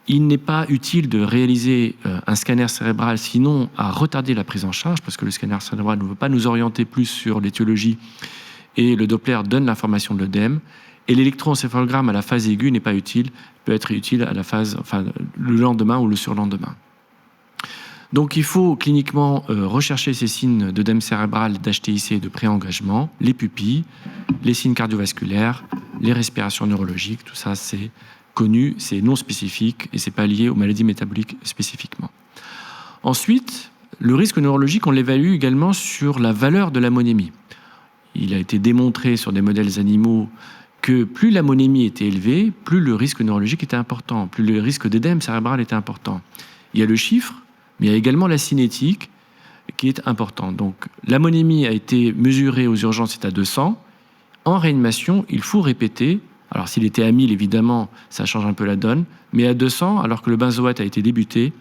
Il n'est pas utile de réaliser un scanner cérébral, sinon à retarder la prise en charge, parce que le scanner cérébral ne veut pas nous orienter plus sur l'étiologie, et le Doppler donne l'information de l'œdème. Et l'électroencéphalogramme à la phase aiguë n'est pas utile, peut être utile à la phase, le lendemain ou le surlendemain. Donc il faut cliniquement rechercher ces signes d'œdème cérébral, d'HTIC et de pré-engagement, les pupilles, les signes cardiovasculaires, les respirations neurologiques, tout ça c'est connu, c'est non spécifique et c'est pas lié aux maladies métaboliques spécifiquement. Ensuite, le risque neurologique, on l'évalue également sur la valeur de l'amonémie. Il a été démontré sur des modèles animaux que plus l'amonémie était élevée, plus le risque neurologique était important, plus le risque d'œdème cérébral était important. Il y a le chiffre, mais il y a également la cinétique qui est importante. Donc l'amonémie a été mesurée aux urgences, c'est à 200. En réanimation, il faut répéter. Alors s'il était à 1000, évidemment, ça change un peu la donne, mais à 200, alors que le benzoate a été débuté,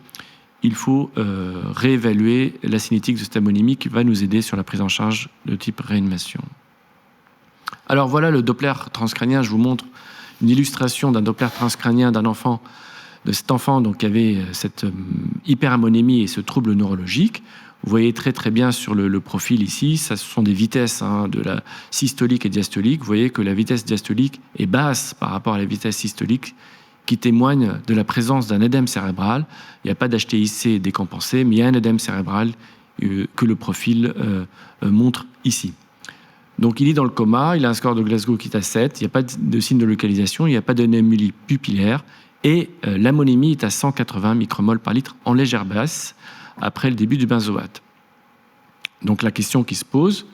il faut réévaluer la cinétique de cette amonémie qui va nous aider sur la prise en charge de type réanimation. Alors voilà le Doppler transcrânien, je vous montre une illustration d'un Doppler transcrânien de cet enfant donc, qui avait cette hyperamonémie et ce trouble neurologique. Vous voyez très très bien sur le profil ici, ce sont des vitesses de la systolique et diastolique. Vous voyez que la vitesse diastolique est basse par rapport à la vitesse systolique, qui témoigne de la présence d'un œdème cérébral. Il n'y a pas d'HTIC décompensé, mais il y a un œdème cérébral que le profil montre ici. Donc il est dans le coma, il a un score de Glasgow qui est à 7, il n'y a pas de signe de localisation, il n'y a pas d'anémie pupillaire, et l'amonémie est à 180 micromoles par litre en légère basse, après le début du benzoate. Donc la question qui se pose,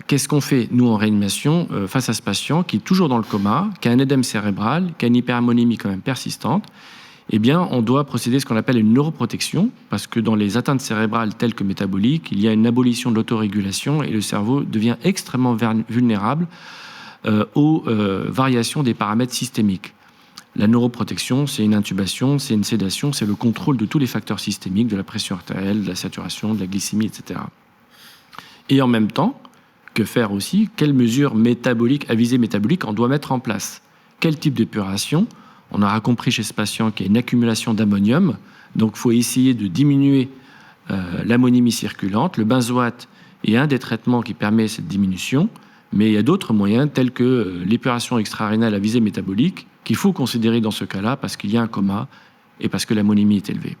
qu'est-ce qu'on fait, nous, en réanimation, face à ce patient qui est toujours dans le coma, qui a un œdème cérébral, qui a une hyperamonémie quand même persistante? Eh bien, on doit procéder à ce qu'on appelle une neuroprotection, parce que dans les atteintes cérébrales telles que métaboliques, il y a une abolition de l'autorégulation et le cerveau devient extrêmement vulnérable aux variations des paramètres systémiques. La neuroprotection, c'est une intubation, c'est une sédation, c'est le contrôle de tous les facteurs systémiques, de la pression artérielle, de la saturation, de la glycémie, etc. Et en même temps, que faire aussi? Quelles mesures métaboliques, à visée métabolique, on doit mettre en place? Quel type d'épuration? On aura compris chez ce patient qu'il y a une accumulation d'ammonium, donc il faut essayer de diminuer l'ammonémie circulante. Le benzoate est un des traitements qui permet cette diminution, mais il y a d'autres moyens tels que l'épuration extra-rénale à visée métabolique, qu'il faut considérer dans ce cas-là parce qu'il y a un coma et parce que l'ammonémie est élevée.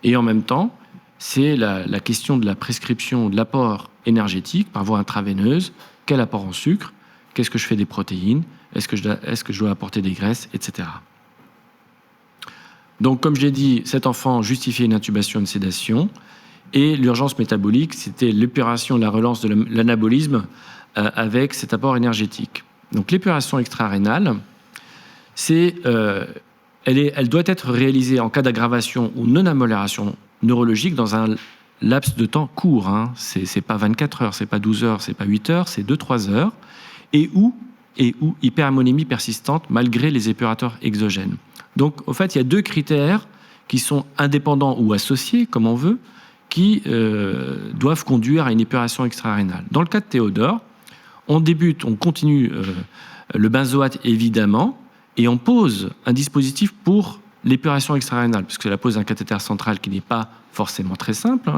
Et en même temps, c'est la question de la prescription de l'apport énergétique par voie intraveineuse. Quel apport en sucre? Qu'est-ce que je fais des protéines? Est-ce que je dois apporter des graisses, etc. Donc, comme je l'ai dit, cet enfant justifiait une intubation, une sédation. Et l'urgence métabolique, c'était l'épuration, la relance de l'anabolisme avec cet apport énergétique. Donc, l'épuration extra-rénale, elle doit être réalisée en cas d'aggravation ou non-amélioration neurologique dans un laps de temps court. C'est pas 24 heures, c'est pas 12 heures, c'est pas 8 heures, c'est 2-3 heures. Et où hyperammonémie persistante malgré les épurateurs exogènes. Donc, au fait, il y a deux critères qui sont indépendants ou associés, comme on veut, qui doivent conduire à une épuration extra-rénale. Dans le cas de Théodore, on continue le benzoate évidemment, et on pose un dispositif pour l'épuration extra-rénale, parce que c'est la pose d'un cathéter central qui n'est pas forcément très simple.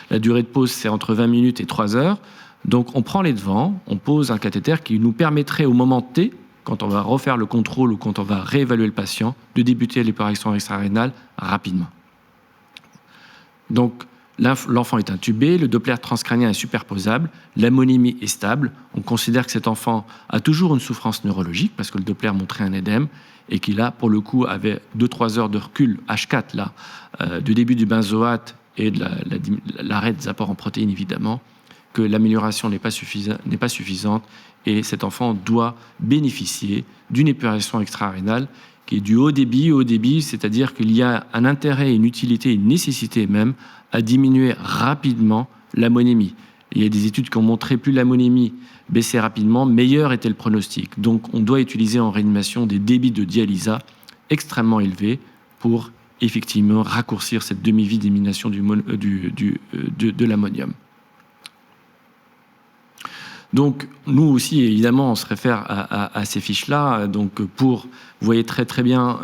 La durée de pause, c'est entre 20 minutes et 3 heures. Donc on prend les devants, on pose un cathéter qui nous permettrait au moment T, quand on va refaire le contrôle ou quand on va réévaluer le patient, de débuter l'épuration extra-rénale rapidement. Donc l'enfant est intubé, le Doppler transcrânien est superposable, l'amonémie est stable. On considère que cet enfant a toujours une souffrance neurologique parce que le Doppler montrait un édème et qu'il a, pour le coup, avait 2-3 heures de recul, H4, là, du début du benzoate et de l'arrêt des apports en protéines, évidemment, que l'amélioration n'est pas suffisante et cet enfant doit bénéficier d'une épuration extra-rénale qui est du haut débit, c'est-à-dire qu'il y a un intérêt, une utilité, une nécessité même à diminuer rapidement l'amonémie. Il y a des études qui ont montré plus l'amonémie baissait rapidement, meilleur était le pronostic. Donc on doit utiliser en réanimation des débits de dialysa extrêmement élevés pour effectivement raccourcir cette demi-vie d'élimination de l'ammonium. Donc, nous aussi, évidemment, on se réfère à ces fiches-là. Donc, vous voyez très très bien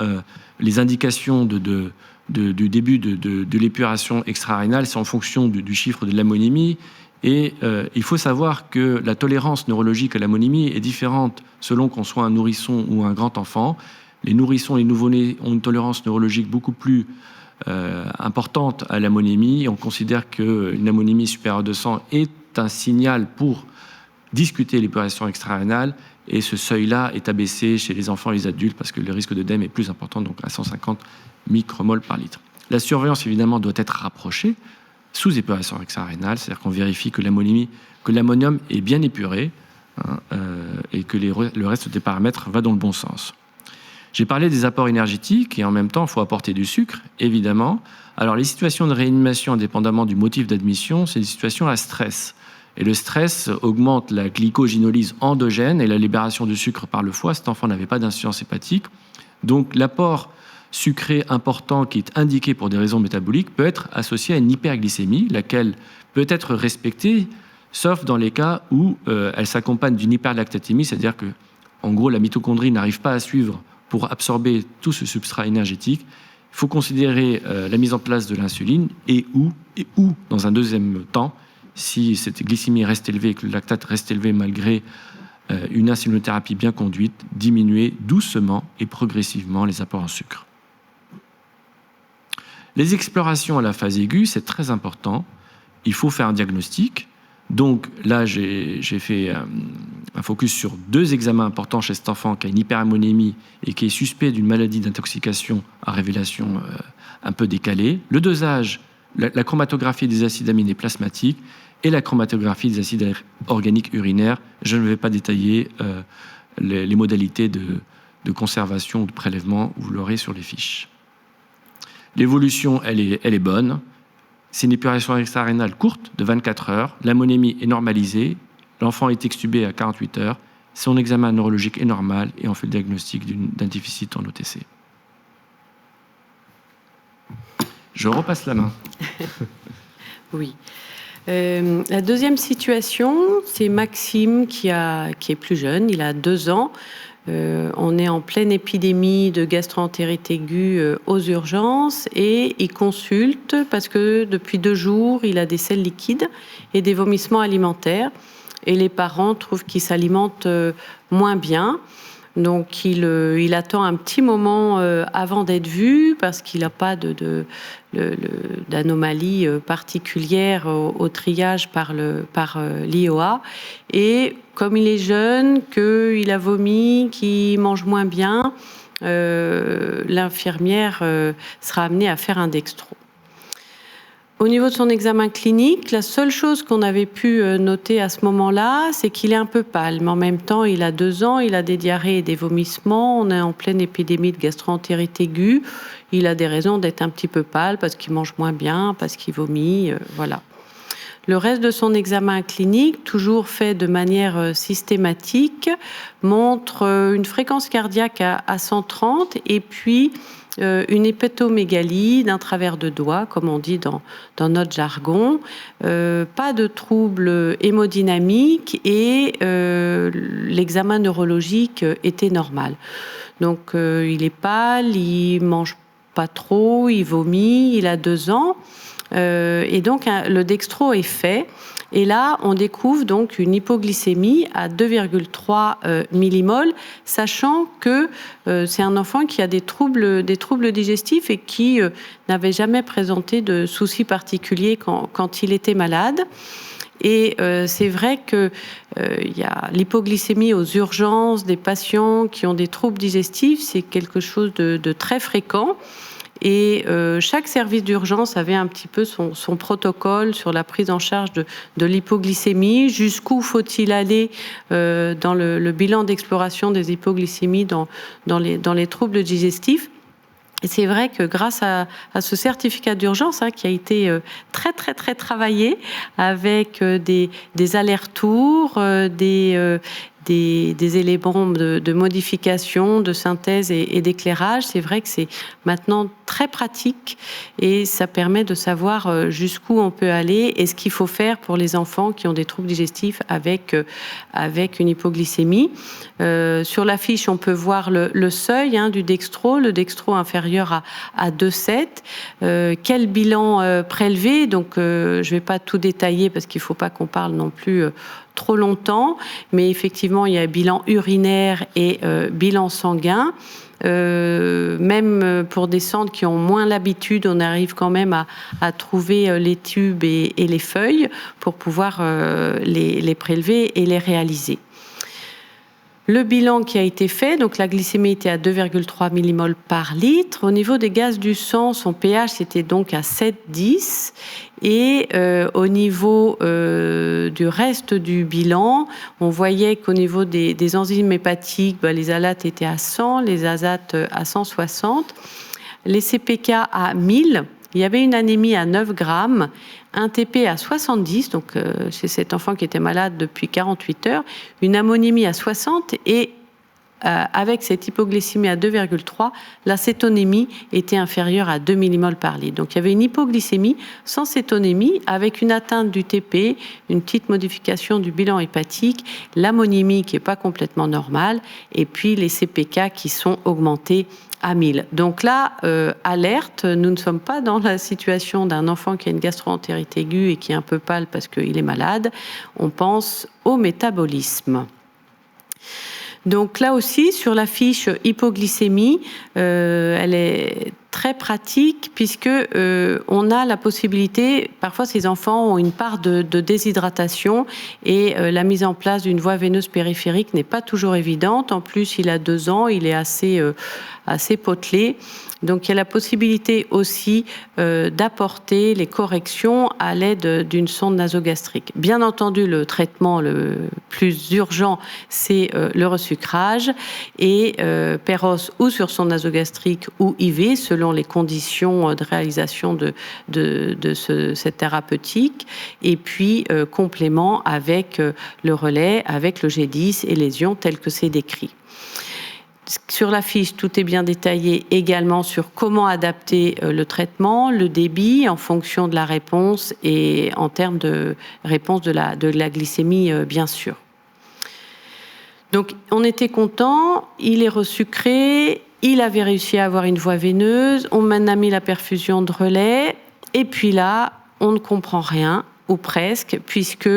les indications du début de l'épuration extra-rénale, c'est en fonction du chiffre de l'ammonémie. Et il faut savoir que la tolérance neurologique à l'ammonémie est différente selon qu'on soit un nourrisson ou un grand enfant. Les nourrissons, les nouveau-nés ont une tolérance neurologique beaucoup plus importante à l'ammonémie. On considère qu'une ammonémie supérieure à 200 est un signal pour discuter l'épuration extra-rénale, et ce seuil-là est abaissé chez les enfants et les adultes parce que le risque d'œdème est plus important, donc à 150 micromoles par litre. La surveillance, évidemment, doit être rapprochée sous épuration extra-rénale, c'est-à-dire qu'on vérifie que l'ammonium est bien épuré et que le reste des paramètres va dans le bon sens. J'ai parlé des apports énergétiques et en même temps, il faut apporter du sucre, évidemment. Alors, les situations de réanimation, indépendamment du motif d'admission, c'est des situations à stress. Et le stress augmente la glycogénolyse endogène et la libération de sucre par le foie. Cet enfant n'avait pas d'insuffisance hépatique. Donc, l'apport sucré important qui est indiqué pour des raisons métaboliques peut être associé à une hyperglycémie, laquelle peut être respectée, sauf dans les cas où elle s'accompagne d'une hyperlactatémie, c'est-à-dire que, en gros, la mitochondrie n'arrive pas à suivre pour absorber tout ce substrat énergétique. Il faut considérer la mise en place de l'insuline et où, dans un deuxième temps, si cette glycémie reste élevée et que le lactate reste élevé malgré une insulinothérapie bien conduite, diminuer doucement et progressivement les apports en sucre. Les explorations à la phase aiguë, c'est très important. Il faut faire un diagnostic. Donc là, j'ai fait un focus sur 2 examens importants chez cet enfant qui a une hyperammonémie et qui est suspect d'une maladie d'intoxication à révélation un peu décalée. Le dosage, la chromatographie des acides aminés plasmatiques et la chromatographie des acides organiques urinaires. Je ne vais pas détailler les modalités de conservation ou de prélèvement, vous l'aurez sur les fiches. L'évolution, elle est bonne. C'est une épuration extra-rénale courte, de 24 heures. L'ammonémie est normalisée. L'enfant est extubé à 48 heures. Son examen neurologique est normal et on fait le diagnostic d'un déficit en OTC. Je repasse la main. Oui. La deuxième situation, c'est Maxime qui est plus jeune, il a 2 ans. On est en pleine épidémie de gastroentérite aiguë aux urgences et il consulte parce que depuis 2 jours, il a des selles liquides et des vomissements alimentaires. Et les parents trouvent qu'il s'alimente moins bien. Donc, il attend un petit moment avant d'être vu parce qu'il n'a pas d'anomalie particulière au triage par l'IOA. Et comme il est jeune, qu'il a vomi, qu'il mange moins bien, l'infirmière sera amenée à faire un dextro. Au niveau de son examen clinique, la seule chose qu'on avait pu noter à ce moment-là, c'est qu'il est un peu pâle. Mais en même temps, il a 2 ans, il a des diarrhées et des vomissements. On est en pleine épidémie de gastroentérite aiguë. Il a des raisons d'être un petit peu pâle parce qu'il mange moins bien, parce qu'il vomit, voilà. Le reste de son examen clinique, toujours fait de manière systématique, montre une fréquence cardiaque à 130 et puis une hépatomégalie d'un travers de doigt, comme on dit dans notre jargon, pas de troubles hémodynamiques et l'examen neurologique était normal. Donc il est pâle, il mange pas trop, il vomit, il a 2 ans. Et donc, le dextro est fait. Et là, on découvre donc une hypoglycémie à 2,3 millimoles, sachant que c'est un enfant qui a des troubles digestifs et qui n'avait jamais présenté de soucis particuliers quand il était malade. Et c'est vrai que y a l'hypoglycémie aux urgences des patients qui ont des troubles digestifs, c'est quelque chose de très fréquent. Et chaque service d'urgence avait un petit peu son protocole sur la prise en charge de l'hypoglycémie. Jusqu'où faut-il aller dans le bilan d'exploration des hypoglycémies dans les troubles digestifs. Et c'est vrai que grâce à ce certificat d'urgence qui a été très très très travaillé avec des allers-retours, des des éléments de modification, de synthèse et d'éclairage. C'est vrai que c'est maintenant très pratique et ça permet de savoir jusqu'où on peut aller et ce qu'il faut faire pour les enfants qui ont des troubles digestifs avec une hypoglycémie. Sur la fiche, on peut voir le seuil du dextro, le dextro inférieur à 2,7. Quel bilan prélevé? Donc, je ne vais pas tout détailler parce qu'il ne faut pas qu'on parle non plus trop longtemps, mais effectivement, il y a bilan urinaire et bilan sanguin. Même pour des centres qui ont moins l'habitude, on arrive quand même à trouver les tubes et les feuilles pour pouvoir les prélever et les réaliser. Le bilan qui a été fait, donc la glycémie était à 2,3 millimoles par litre. Au niveau des gaz du sang, son pH était donc à 7,10. Et au niveau du reste du bilan, on voyait qu'au niveau des enzymes hépatiques, les alates étaient à 100, les azates à 160, les CPK à 1000. Il y avait une anémie à 9 grammes, un TP à 70, donc chez cet enfant qui était malade depuis 48 heures, une ammonémie à 60 et avec cette hypoglycémie à 2,3, la cétonémie était inférieure à 2 millimoles par litre. Donc il y avait une hypoglycémie sans cétonémie avec une atteinte du TP, une petite modification du bilan hépatique, l'ammonémie qui n'est pas complètement normale et puis les CPK qui sont augmentés à 1000. Donc là, alerte, nous ne sommes pas dans la situation d'un enfant qui a une gastro-entérite aiguë et qui est un peu pâle parce qu'il est malade. On pense au métabolisme. Donc là aussi, sur la fiche hypoglycémie, elle est très pratique puisque on a la possibilité, parfois ces enfants ont une part de déshydratation et la mise en place d'une voie veineuse périphérique n'est pas toujours évidente. En plus, il a 2 ans, il est assez potelé. Donc, il y a la possibilité aussi d'apporter les corrections à l'aide d'une sonde nasogastrique. Bien entendu, le traitement le plus urgent, c'est le resucrage et Péros ou sur sonde nasogastrique ou IV, selon les conditions de réalisation de cette thérapeutique. Et puis, complément avec le relais, avec le G10 et les ions tels que c'est décrit. Sur la fiche, tout est bien détaillé également sur comment adapter le traitement, le débit en fonction de la réponse et en termes de réponse de la glycémie, bien sûr. Donc, on était content, il est resucré, il avait réussi à avoir une voie veineuse, on a mis la perfusion de relais, et puis là, on ne comprend rien. Ou presque, puisque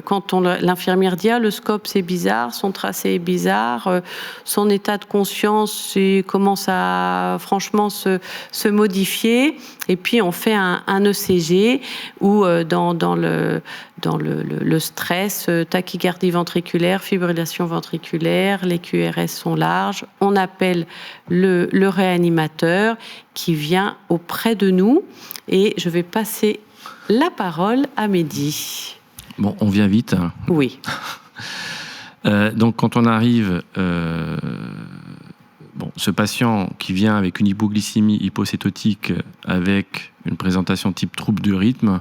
quand l'infirmière dit le scope c'est bizarre, son tracé est bizarre, son état de conscience commence à franchement se modifier, et puis on fait un ECG où dans le stress, tachycardie ventriculaire, fibrillation ventriculaire, les QRS sont larges, on appelle le réanimateur qui vient auprès de nous, et je vais passer la parole à Mehdi. Bon, on vient vite. Oui. Donc, quand on arrive, ce patient qui vient avec une hypoglycémie hypocétotique, avec une présentation type trouble du rythme,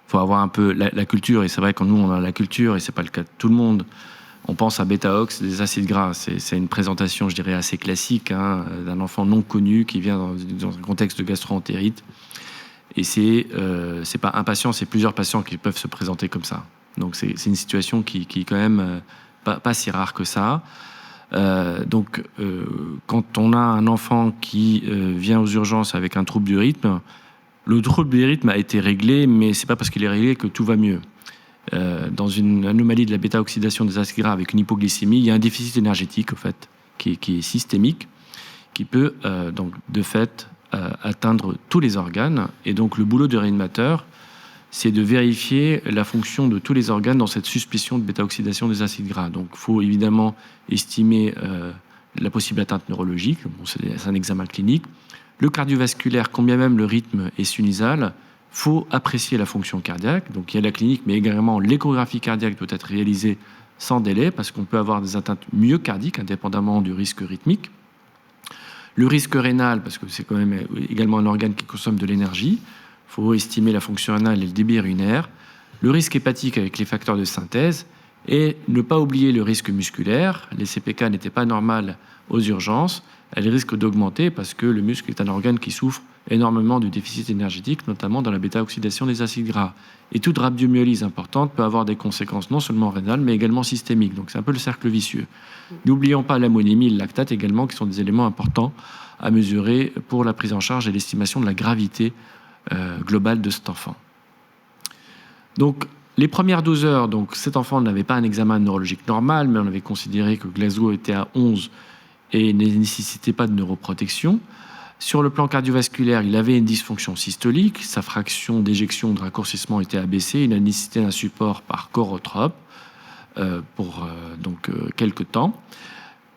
il faut avoir un peu la culture, et c'est vrai que nous, on a la culture, et c'est pas le cas de tout le monde. On pense à bêta-ox, des acides gras. C'est une présentation, je dirais, assez classique, d'un enfant non connu qui vient dans un contexte de gastro-entérite. Et c'est pas un patient, c'est plusieurs patients qui peuvent se présenter comme ça. Donc c'est une situation qui est quand même pas si rare que ça. Quand on a un enfant qui vient aux urgences avec un trouble du rythme, le trouble du rythme a été réglé, mais c'est pas parce qu'il est réglé que tout va mieux. Dans une anomalie de la bêta-oxydation des acides gras avec une hypoglycémie, il y a un déficit énergétique, au fait, qui est systémique, qui peut donc de fait atteindre tous les organes. Et donc le boulot du réanimateur, c'est de vérifier la fonction de tous les organes dans cette suspicion de bêta-oxydation des acides gras. Donc il faut évidemment estimer la possible atteinte neurologique, c'est un examen clinique. Le cardiovasculaire, combien même le rythme est sinusal, il faut apprécier la fonction cardiaque. Donc il y a la clinique, mais également l'échographie cardiaque doit être réalisée sans délai, parce qu'on peut avoir des atteintes myocardiques, indépendamment du risque rythmique. Le risque rénal, parce que c'est quand même également un organe qui consomme de l'énergie, il faut estimer la fonction rénale et le débit urinaire. Le risque hépatique avec les facteurs de synthèse. Et ne pas oublier le risque musculaire. Les CPK n'étaient pas normales aux urgences. Elles risquent d'augmenter parce que le muscle est un organe qui souffre énormément du déficit énergétique, notamment dans la bêta-oxydation des acides gras. Et toute rhabdomyolyse importante peut avoir des conséquences non seulement rénales, mais également systémiques. Donc c'est un peu le cercle vicieux. N'oublions pas l'ammonémie et le lactate également, qui sont des éléments importants à mesurer pour la prise en charge et l'estimation de la gravité globale de cet enfant. Donc, les premières 12 heures, donc, cet enfant n'avait pas un examen neurologique normal, mais on avait considéré que Glasgow était à 11 et ne nécessitait pas de neuroprotection. Sur le plan cardiovasculaire, il avait une dysfonction systolique, sa fraction d'éjection de raccourcissement était abaissée, il a nécessité un support par chorotrope pour quelques temps.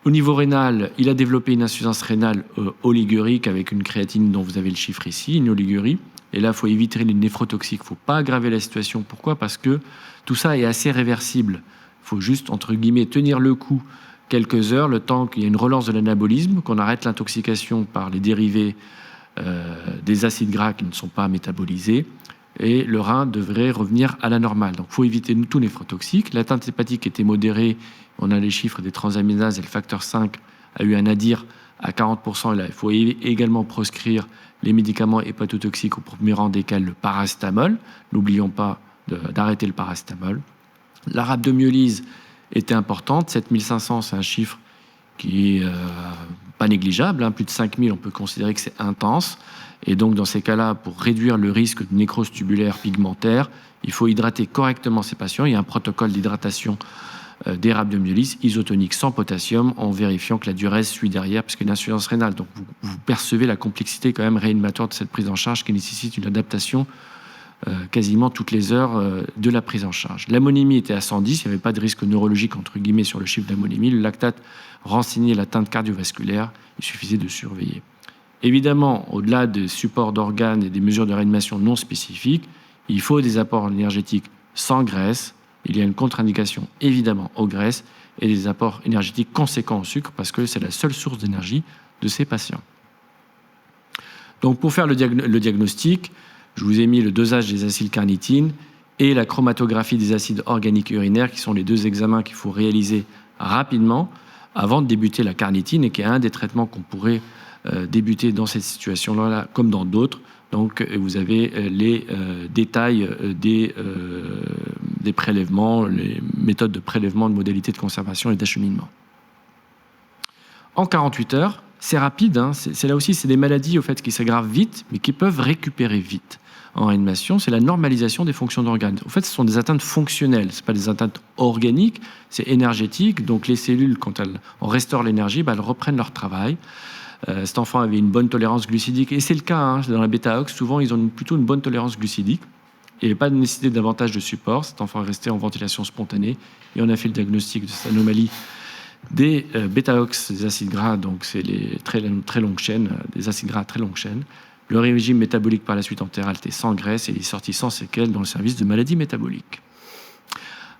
Au niveau rénal, il a développé une insuffisance rénale oligurique avec une créatine dont vous avez le chiffre ici, une oligurie. Et là, il faut éviter les néphrotoxiques, il ne faut pas aggraver la situation. Pourquoi ? Parce que tout ça est assez réversible. Il faut juste, entre guillemets, tenir le coup quelques heures, le temps qu'il y ait une relance de l'anabolisme, qu'on arrête l'intoxication par les dérivés des acides gras qui ne sont pas métabolisés, et le rein devrait revenir à la normale. Donc il faut éviter tout néphrotoxique. L'atteinte hépatique était modérée, on a les chiffres des transaminases et le facteur 5 a eu un nadir à 40%. Et là, il faut également proscrire les médicaments hépatotoxiques, au premier rang desquels le paracétamol. N'oublions pas d'arrêter le paracétamol. La rhabdomyolyse était importante, 7500, c'est un chiffre qui est pas négligeable, plus de 5000, on peut considérer que c'est intense. Et donc, dans ces cas-là, pour réduire le risque de nécrose tubulaire pigmentaire, il faut hydrater correctement ces patients. Il y a un protocole d'hydratation des rhabdomyolyses isotonique sans potassium, en vérifiant que la diurèse suit derrière, parce qu'il y a une insuffisance rénale. Donc, vous percevez la complexité quand même réanimatoire de cette prise en charge qui nécessite une adaptation quasiment toutes les heures de la prise en charge. L'ammonémie était à 110, il n'y avait pas de risque neurologique entre guillemets sur le chiffre d'ammonémie. Le lactate renseignait l'atteinte cardiovasculaire, il suffisait de surveiller. Évidemment, au-delà des supports d'organes et des mesures de réanimation non spécifiques, il faut des apports énergétiques sans graisse. Il y a une contre-indication évidemment aux graisses et des apports énergétiques conséquents au sucre parce que c'est la seule source d'énergie de ces patients. Donc pour faire le diagnostic, je vous ai mis le dosage des acylcarnitine et la chromatographie des acides organiques urinaires qui sont les deux examens qu'il faut réaliser rapidement avant de débuter la carnitine et qui est un des traitements qu'on pourrait débuter dans cette situation-là comme dans d'autres. Donc vous avez les détails des prélèvements, les méthodes de prélèvement, de modalités de conservation et d'acheminement. En 48 heures, c'est rapide, c'est là aussi, c'est des maladies au fait qui s'aggravent vite, mais qui peuvent récupérer vite. En réanimation, c'est la normalisation des fonctions d'organes. En fait, ce sont des atteintes fonctionnelles, ce pas des atteintes organiques, c'est énergétique. Donc les cellules, quand on restaure l'énergie, elles reprennent leur travail. Cet enfant avait une bonne tolérance glucidique, et c'est le cas dans la bêta-ox, souvent ils ont plutôt une bonne tolérance glucidique. Il n'y avait pas de nécessité davantage de support, cet enfant est resté en ventilation spontanée, et on a fait le diagnostic de cette anomalie des bêta-ox, des acides gras, donc c'est les très longues chaînes, des acides gras à très longue chaîne. Le régime métabolique par la suite entéral était sans graisse et il est sorti sans séquelles dans le service de maladies métaboliques.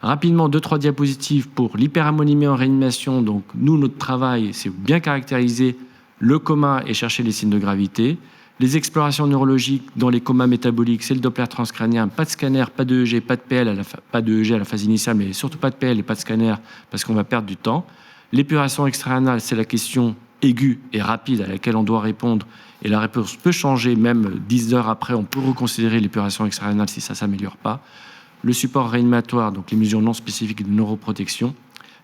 Rapidement, 2-3 diapositives pour l'hyperammonémie en réanimation. Donc nous, notre travail, c'est bien caractériser le coma et chercher les signes de gravité. Les explorations neurologiques dans les comas métaboliques, c'est le Doppler transcrânien, pas de scanner, pas de EEG, pas de PL, pas de EEG à la phase initiale, mais surtout pas de PL et pas de scanner parce qu'on va perdre du temps. L'épuration extra-rénale, c'est la question aiguë et rapide à laquelle on doit répondre. Et la réponse peut changer, même 10 heures après, on peut reconsidérer l'épuration extra-rénale si ça ne s'améliore pas. Le support réanimatoire, donc les mesures non spécifiques de neuroprotection.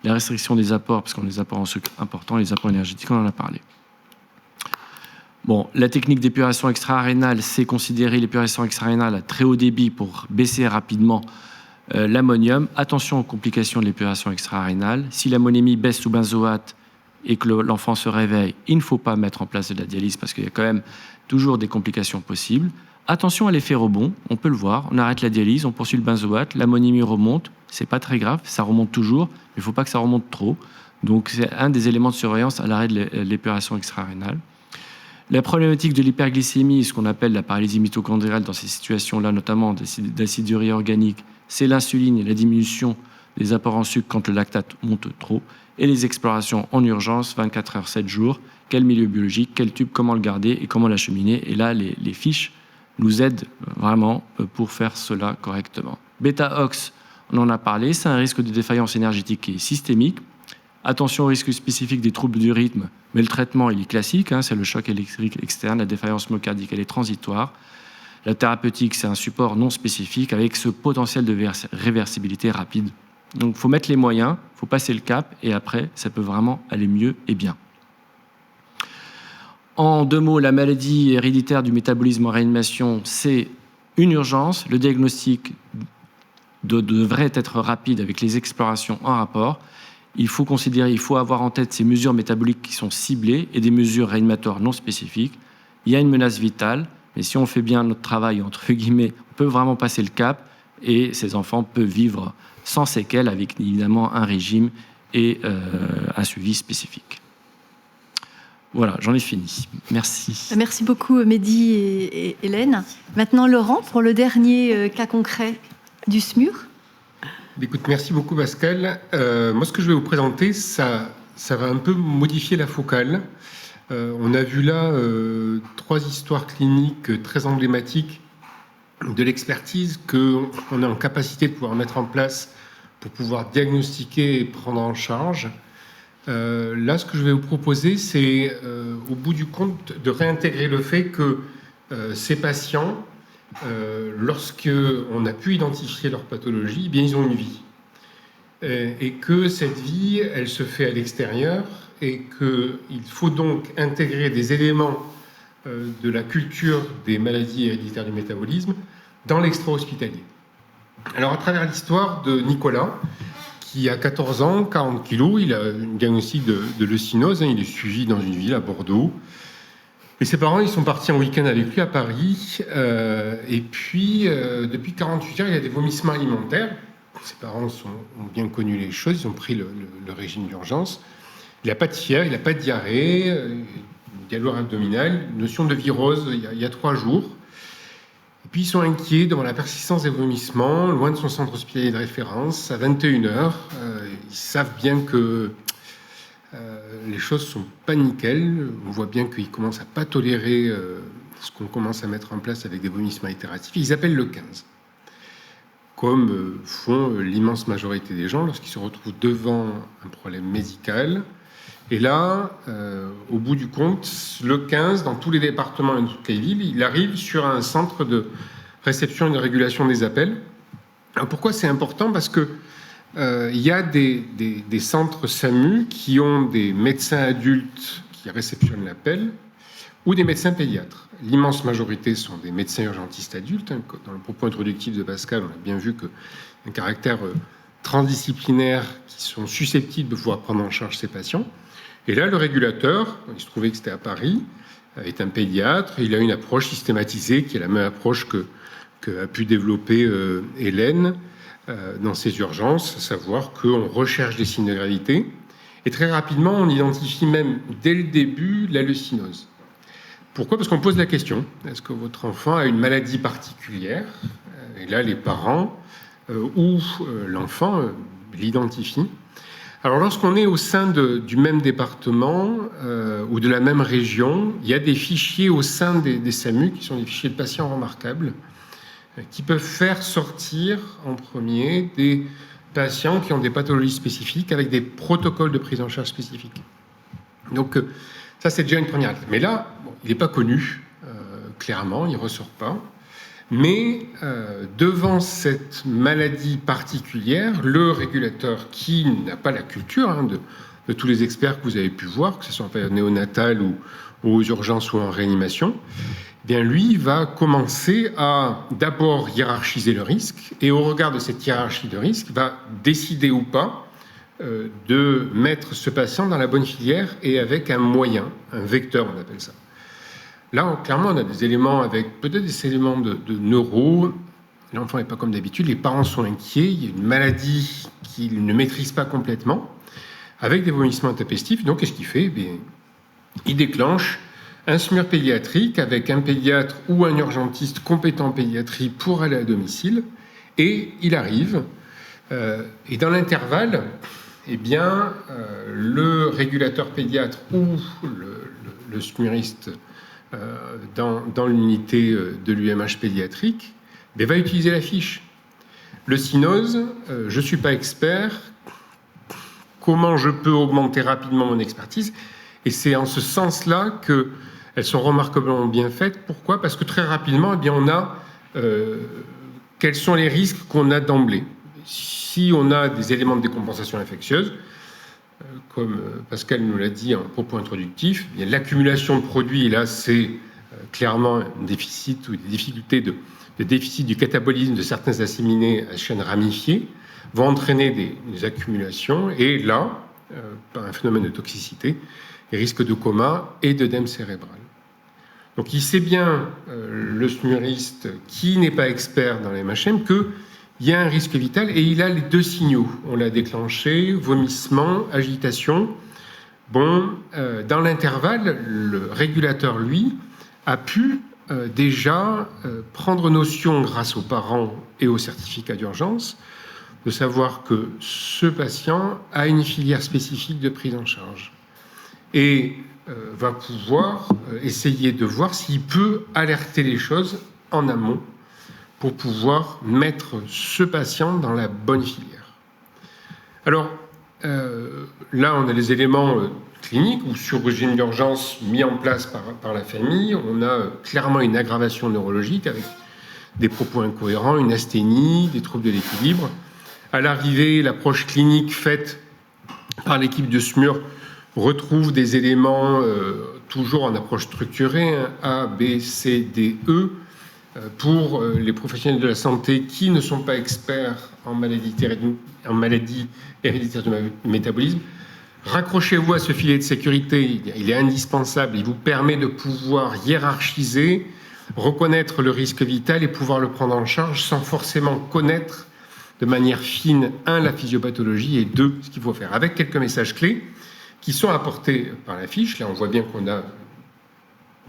La restriction des apports, parce qu'on a des apports en sucre importants, les apports énergétiques, on en a parlé. Bon, la technique d'épuration extra-rénale, c'est considérer l'épuration extra-rénale à très haut débit pour baisser rapidement l'ammonium. Attention aux complications de l'épuration extra-rénale. Si l'ammonémie baisse sous benzoate et que l'enfant se réveille, il ne faut pas mettre en place de la dialyse parce qu'il y a quand même toujours des complications possibles. Attention à l'effet rebond, on peut le voir, on arrête la dialyse, on poursuit le benzoate, l'ammonémie remonte, c'est pas très grave, ça remonte toujours, mais il ne faut pas que ça remonte trop. Donc c'est un des éléments de surveillance à l'arrêt de l'épuration extra-rénale. La problématique de l'hyperglycémie, ce qu'on appelle la paralysie mitochondriale dans ces situations-là, notamment d'acidurie organique, c'est l'insuline et la diminution des apports en sucre quand le lactate monte trop, et les explorations en urgence, 24 heures, 7 jours, quel milieu biologique, quel tube, comment le garder et comment l'acheminer. Et là, les fiches nous aident vraiment pour faire cela correctement. Bêta-ox on en a parlé, c'est un risque de défaillance énergétique qui est systémique. Attention au risque spécifique des troubles du rythme, mais le traitement, il est classique, c'est le choc électrique externe, la défaillance myocardique, elle est transitoire. La thérapeutique, c'est un support non spécifique avec ce potentiel de réversibilité rapide. Donc, il faut mettre les moyens, il faut passer le cap, et après, ça peut vraiment aller mieux et bien. En 2 mots, la maladie héréditaire du métabolisme en réanimation, c'est une urgence. Le diagnostic devrait être rapide avec les explorations en rapport. Il faut avoir en tête ces mesures métaboliques qui sont ciblées et des mesures réanimatoires non spécifiques. Il y a une menace vitale, mais si on fait bien notre travail, entre guillemets, on peut vraiment passer le cap et ces enfants peuvent vivre sans séquelles avec évidemment un régime et un suivi spécifique. Voilà, j'en ai fini. Merci. Merci beaucoup Mehdi et Hélène. Maintenant Laurent pour le dernier cas concret du SMUR. Écoute, merci beaucoup Pascal. Moi ce que je vais vous présenter, ça va un peu modifier la focale. On a vu là 3 histoires cliniques très emblématiques de l'expertise qu'on est en capacité de pouvoir mettre en place pour pouvoir diagnostiquer et prendre en charge. Là, ce que je vais vous proposer, c'est au bout du compte de réintégrer le fait que ces patients, lorsqu'on a pu identifier leur pathologie, eh bien, ils ont une vie. Et que cette vie, elle se fait à l'extérieur et qu'il faut donc intégrer des éléments de la culture des maladies héréditaires du métabolisme dans l'extra-hospitalier. Alors, à travers l'histoire de Nicolas, qui a 14 ans, 40 kilos, il a un diagnostic de leucynose, il est suivi dans une ville à Bordeaux. Et ses parents, ils sont partis en week-end avec lui à Paris. Et puis, depuis 48 heures, il a des vomissements alimentaires. Ses parents ont bien connu les choses, ils ont pris le régime d'urgence. Il n'a pas de fièvre, il n'a pas de diarrhée, une douleur abdominale, notion de virose il y a 3 jours. Et puis ils sont inquiets devant la persistance des vomissements, loin de son centre hospitalier de référence, à 21h. Ils savent bien que les choses ne sont pas nickel. On voit bien qu'ils commencent à ne pas tolérer ce qu'on commence à mettre en place avec des vomissements itératifs. Ils appellent le 15, comme font l'immense majorité des gens lorsqu'ils se retrouvent devant un problème médical. Et là, au bout du compte, le 15, dans tous les départements et dans toutes les villes, il arrive sur un centre de réception et de régulation des appels. Alors pourquoi c'est important ? Parce que il y a des centres SAMU qui ont des médecins adultes qui réceptionnent l'appel ou des médecins pédiatres. L'immense majorité sont des médecins urgentistes adultes. Dans le propos introductif de Pascal, on a bien vu qu'un caractère transdisciplinaire qui sont susceptibles de pouvoir prendre en charge ces patients. Et là, le régulateur, il se trouvait que c'était à Paris, est un pédiatre. Il a une approche systématisée qui est la même approche que a pu développer Hélène dans ses urgences, à savoir qu'on recherche des signes de gravité. Et très rapidement, on identifie même dès le début la leucynose. Pourquoi ? Parce qu'on pose la question, est-ce que votre enfant a une maladie particulière ? Et là, les parents ou l'enfant l'identifient. Alors, lorsqu'on est au sein du même département ou de la même région, il y a des fichiers au sein des SAMU qui sont des fichiers de patients remarquables qui peuvent faire sortir en premier des patients qui ont des pathologies spécifiques avec des protocoles de prise en charge spécifiques. Donc, ça, c'est déjà une première étape. Mais là, il n'est pas connu, clairement, il ne ressort pas. Mais devant cette maladie particulière, le régulateur qui n'a pas la culture de tous les experts que vous avez pu voir, que ce soit en période néonatale ou aux urgences ou en réanimation, eh bien lui va commencer à d'abord hiérarchiser le risque et au regard de cette hiérarchie de risque, va décider ou pas de mettre ce patient dans la bonne filière et avec un moyen, un vecteur on appelle ça. Là, clairement, on a des éléments avec peut-être des éléments de neuro. L'enfant n'est pas comme d'habitude. Les parents sont inquiets. Il y a une maladie qu'ils ne maîtrisent pas complètement, avec des vomissements intempestifs. Donc, qu'est-ce qu'il fait ? Il déclenche un SMUR pédiatrique avec un pédiatre ou un urgentiste compétent en pédiatrie pour aller à domicile. Et il arrive. Et dans l'intervalle, le régulateur pédiatre ou le SMURiste dans l'unité de l'UMH pédiatrique va utiliser la fiche. Le cynose, je ne suis pas expert. Comment je peux augmenter rapidement mon expertise? Et c'est en ce sens-là qu'elles sont remarquablement bien faites. Pourquoi? Parce que très rapidement, eh bien, on a quels sont les risques qu'on a d'emblée. Si on a des éléments de décompensation infectieuse, comme Pascal nous l'a dit en propos introductif, l'accumulation de produits, là, c'est clairement un déficit ou des difficultés de déficit du catabolisme de certains asséminés à chaîne ramifiée, vont entraîner des accumulations, et là, par un phénomène de toxicité, des risques de coma et d'œdème cérébral. Donc il sait bien, le smuriste, qui n'est pas expert dans les MHM, qu'il y a un risque vital, et il a les deux signaux. On l'a déclenché, vomissement, agitation. Bon, dans l'intervalle, le régulateur, lui, a pu déjà prendre notion, grâce aux parents et au certificat d'urgence, de savoir que ce patient a une filière spécifique de prise en charge et va pouvoir essayer de voir s'il peut alerter les choses en amont pour pouvoir mettre ce patient dans la bonne filière. Alors, là, on a les éléments cliniques ou sur régime d'urgence mis en place par la famille. On a clairement une aggravation neurologique avec des propos incohérents, une asthénie, des troubles de l'équilibre. À l'arrivée, l'approche clinique faite par l'équipe de SMUR retrouve des éléments toujours en approche structurée, hein, A, B, C, D, E, pour les professionnels de la santé qui ne sont pas experts en maladie héréditaire du métabolisme. Raccrochez-vous à ce filet de sécurité, il est indispensable, il vous permet de pouvoir hiérarchiser, reconnaître le risque vital et pouvoir le prendre en charge sans forcément connaître de manière fine, 1, la physiopathologie, et 2, ce qu'il faut faire. Avec quelques messages clés qui sont apportés par la fiche. Là, on voit bien qu'on a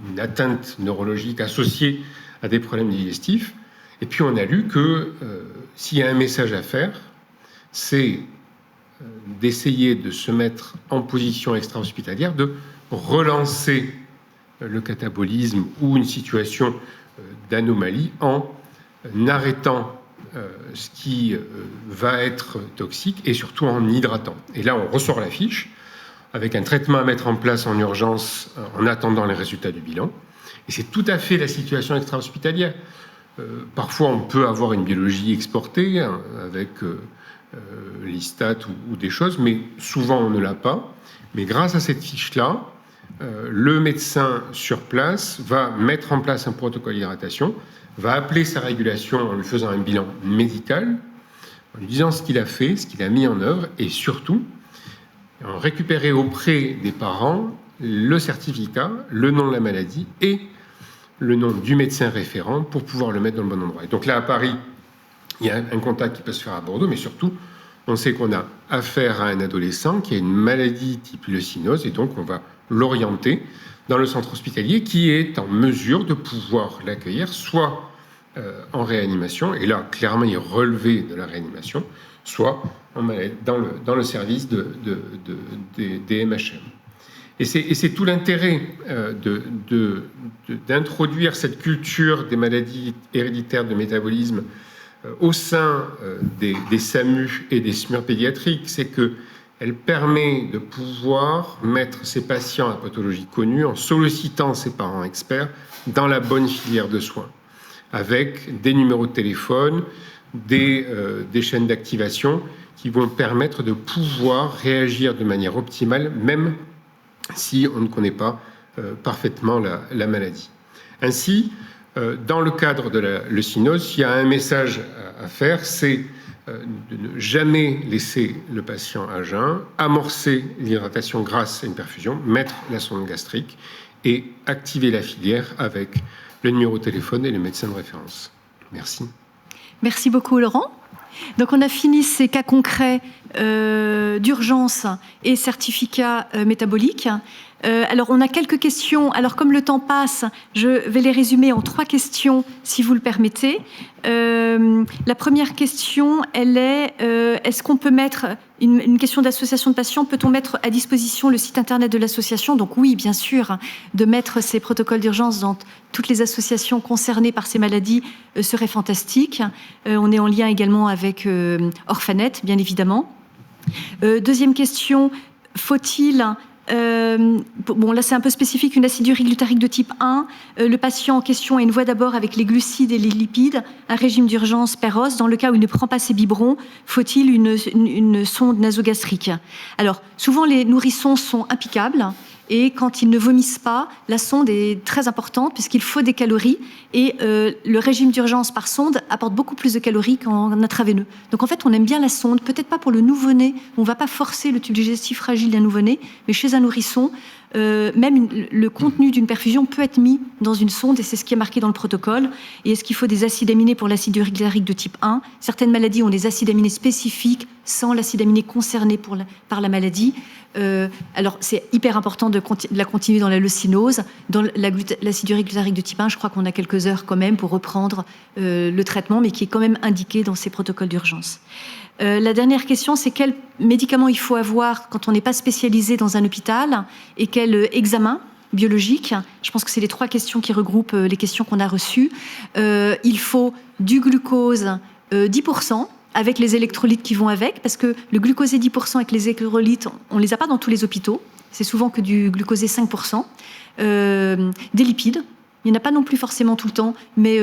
une atteinte neurologique associée à des problèmes digestifs. Et puis, on a lu que s'il y a un message à faire, c'est d'essayer de se mettre en position extra-hospitalière, de relancer le catabolisme ou une situation d'anomalie en arrêtant ce qui va être toxique et surtout en hydratant. Et là, on ressort la fiche avec un traitement à mettre en place en urgence en attendant les résultats du bilan. Et c'est tout à fait la situation extra-hospitalière. Parfois, on peut avoir une biologie exportée hein, avec l'ISTAT ou des choses, mais souvent, on ne l'a pas. Mais grâce à cette fiche-là, le médecin sur place va mettre en place un protocole d'hydratation, va appeler sa régulation en lui faisant un bilan médical, en lui disant ce qu'il a fait, ce qu'il a mis en œuvre, et surtout, en récupérer auprès des parents le certificat, le nom de la maladie et le nom du médecin référent pour pouvoir le mettre dans le bon endroit. Et donc là, à Paris, il y a un contact qui peut se faire à Bordeaux, mais surtout, on sait qu'on a affaire à un adolescent qui a une maladie type leucinose, et donc on va l'orienter dans le centre hospitalier qui est en mesure de pouvoir l'accueillir, soit en réanimation, et là, clairement, il est relevé de la réanimation, soit dans le service des MHM. Et c'est tout l'intérêt d'introduire cette culture des maladies héréditaires de métabolisme au sein des SAMU et des SMUR pédiatriques, c'est qu'elle permet de pouvoir mettre ces patients à pathologie connue en sollicitant ses parents experts dans la bonne filière de soins, avec des numéros de téléphone, des chaînes d'activation qui vont permettre de pouvoir réagir de manière optimale, même si on ne connaît pas parfaitement la maladie. Ainsi, dans le cadre de la leucinose, il y a un message à faire, c'est de ne jamais laisser le patient à jeun, amorcer l'hydratation grâce à une perfusion, mettre la sonde gastrique et activer la filière avec le numéro de téléphone et le médecin de référence. Merci. Merci beaucoup, Laurent. Donc, on a fini ces cas concrets d'urgence et certificats métaboliques. Alors, on a quelques questions. Alors, comme le temps passe, je vais les résumer en 3 questions, si vous le permettez. La première question, elle est est-ce qu'on peut mettre une question d'association de patients, peut-on mettre à disposition le site internet de l'association? Donc oui, bien sûr, de mettre ces protocoles d'urgence dans toutes les associations concernées par ces maladies serait fantastique. On est en lien également avec Orphanet, bien évidemment. Deuxième question, faut-il... bon, là c'est un peu spécifique, une acidurie glutarique de type 1. Le patient en question a une voie d'abord avec les glucides et les lipides, un régime d'urgence per os. Dans le cas où il ne prend pas ses biberons, faut-il une sonde nasogastrique? Alors, souvent les nourrissons sont impeccables. Et quand ils ne vomissent pas, la sonde est très importante puisqu'il faut des calories et le régime d'urgence par sonde apporte beaucoup plus de calories qu'en intraveineux. Donc en fait, on aime bien la sonde, peut-être pas pour le nouveau-né, on ne va pas forcer le tube digestif fragile d'un nouveau-né, mais chez un nourrisson, même le contenu d'une perfusion peut être mis dans une sonde et c'est ce qui est marqué dans le protocole. Et est-ce qu'il faut des acides aminés pour l'acide urique de type 1? Certaines maladies ont des acides aminés spécifiques sans l'acide aminé concerné par la maladie. Alors, c'est hyper important de la continuer dans la leucinose. Dans l'acide urique glutarique de type 1, je crois qu'on a quelques heures quand même pour reprendre le traitement, mais qui est quand même indiqué dans ces protocoles d'urgence. La dernière question, c'est quel médicament il faut avoir quand on n'est pas spécialisé dans un hôpital et quel examen biologique. Je pense que c'est les 3 questions qui regroupent les questions qu'on a reçues. Il faut du glucose 10%, avec les électrolytes qui vont avec, parce que le glucosé 10% avec les électrolytes, on ne les a pas dans tous les hôpitaux. C'est souvent que du glucosé 5%. Des lipides. Il n'y en a pas non plus forcément tout le temps, mais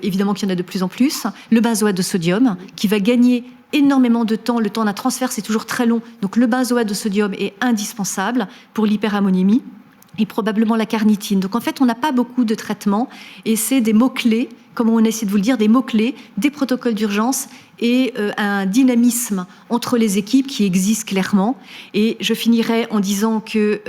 évidemment qu'il y en a de plus en plus. Le benzoate de sodium, qui va gagner énormément de temps. Le temps d'un transfert, c'est toujours très long. Donc le benzoate de sodium est indispensable pour l'hyperammonémie et probablement la carnitine. Donc en fait, on n'a pas beaucoup de traitements et c'est des mots-clés, comme on essaie de vous le dire, des mots-clés, des protocoles d'urgence et un dynamisme entre les équipes qui existe clairement. Et je finirai en disant que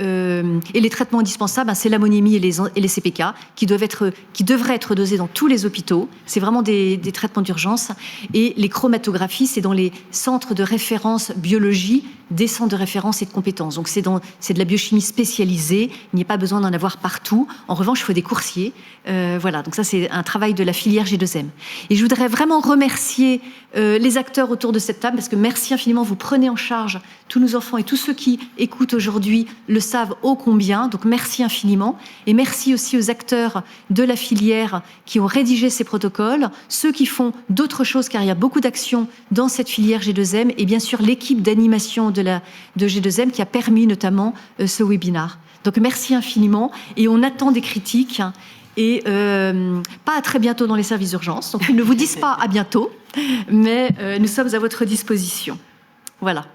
et les traitements indispensables, c'est l'ammoniémie et les CPK qui devraient être dosés dans tous les hôpitaux. C'est vraiment des traitements d'urgence. Et les chromatographies, c'est dans les centres de référence biologie, des centres de référence et de compétences. Donc c'est de la biochimie spécialisée. Il n'y a pas besoin d'en avoir partout. En revanche, il faut des coursiers. Voilà. Donc ça, c'est un travail de la filière G2M. Et je voudrais vraiment remercier les acteurs autour de cette table, parce que merci infiniment, vous prenez en charge tous nos enfants et tous ceux qui écoutent aujourd'hui le savent ô combien, donc merci infiniment. Et merci aussi aux acteurs de la filière qui ont rédigé ces protocoles, ceux qui font d'autres choses, car il y a beaucoup d'actions dans cette filière G2M, et bien sûr l'équipe d'animation de G2M qui a permis notamment ce webinaire. Donc merci infiniment, et on attend des critiques. Et pas à très bientôt dans les services d'urgence. Donc, ils ne vous disent pas à bientôt, mais nous sommes à votre disposition. Voilà.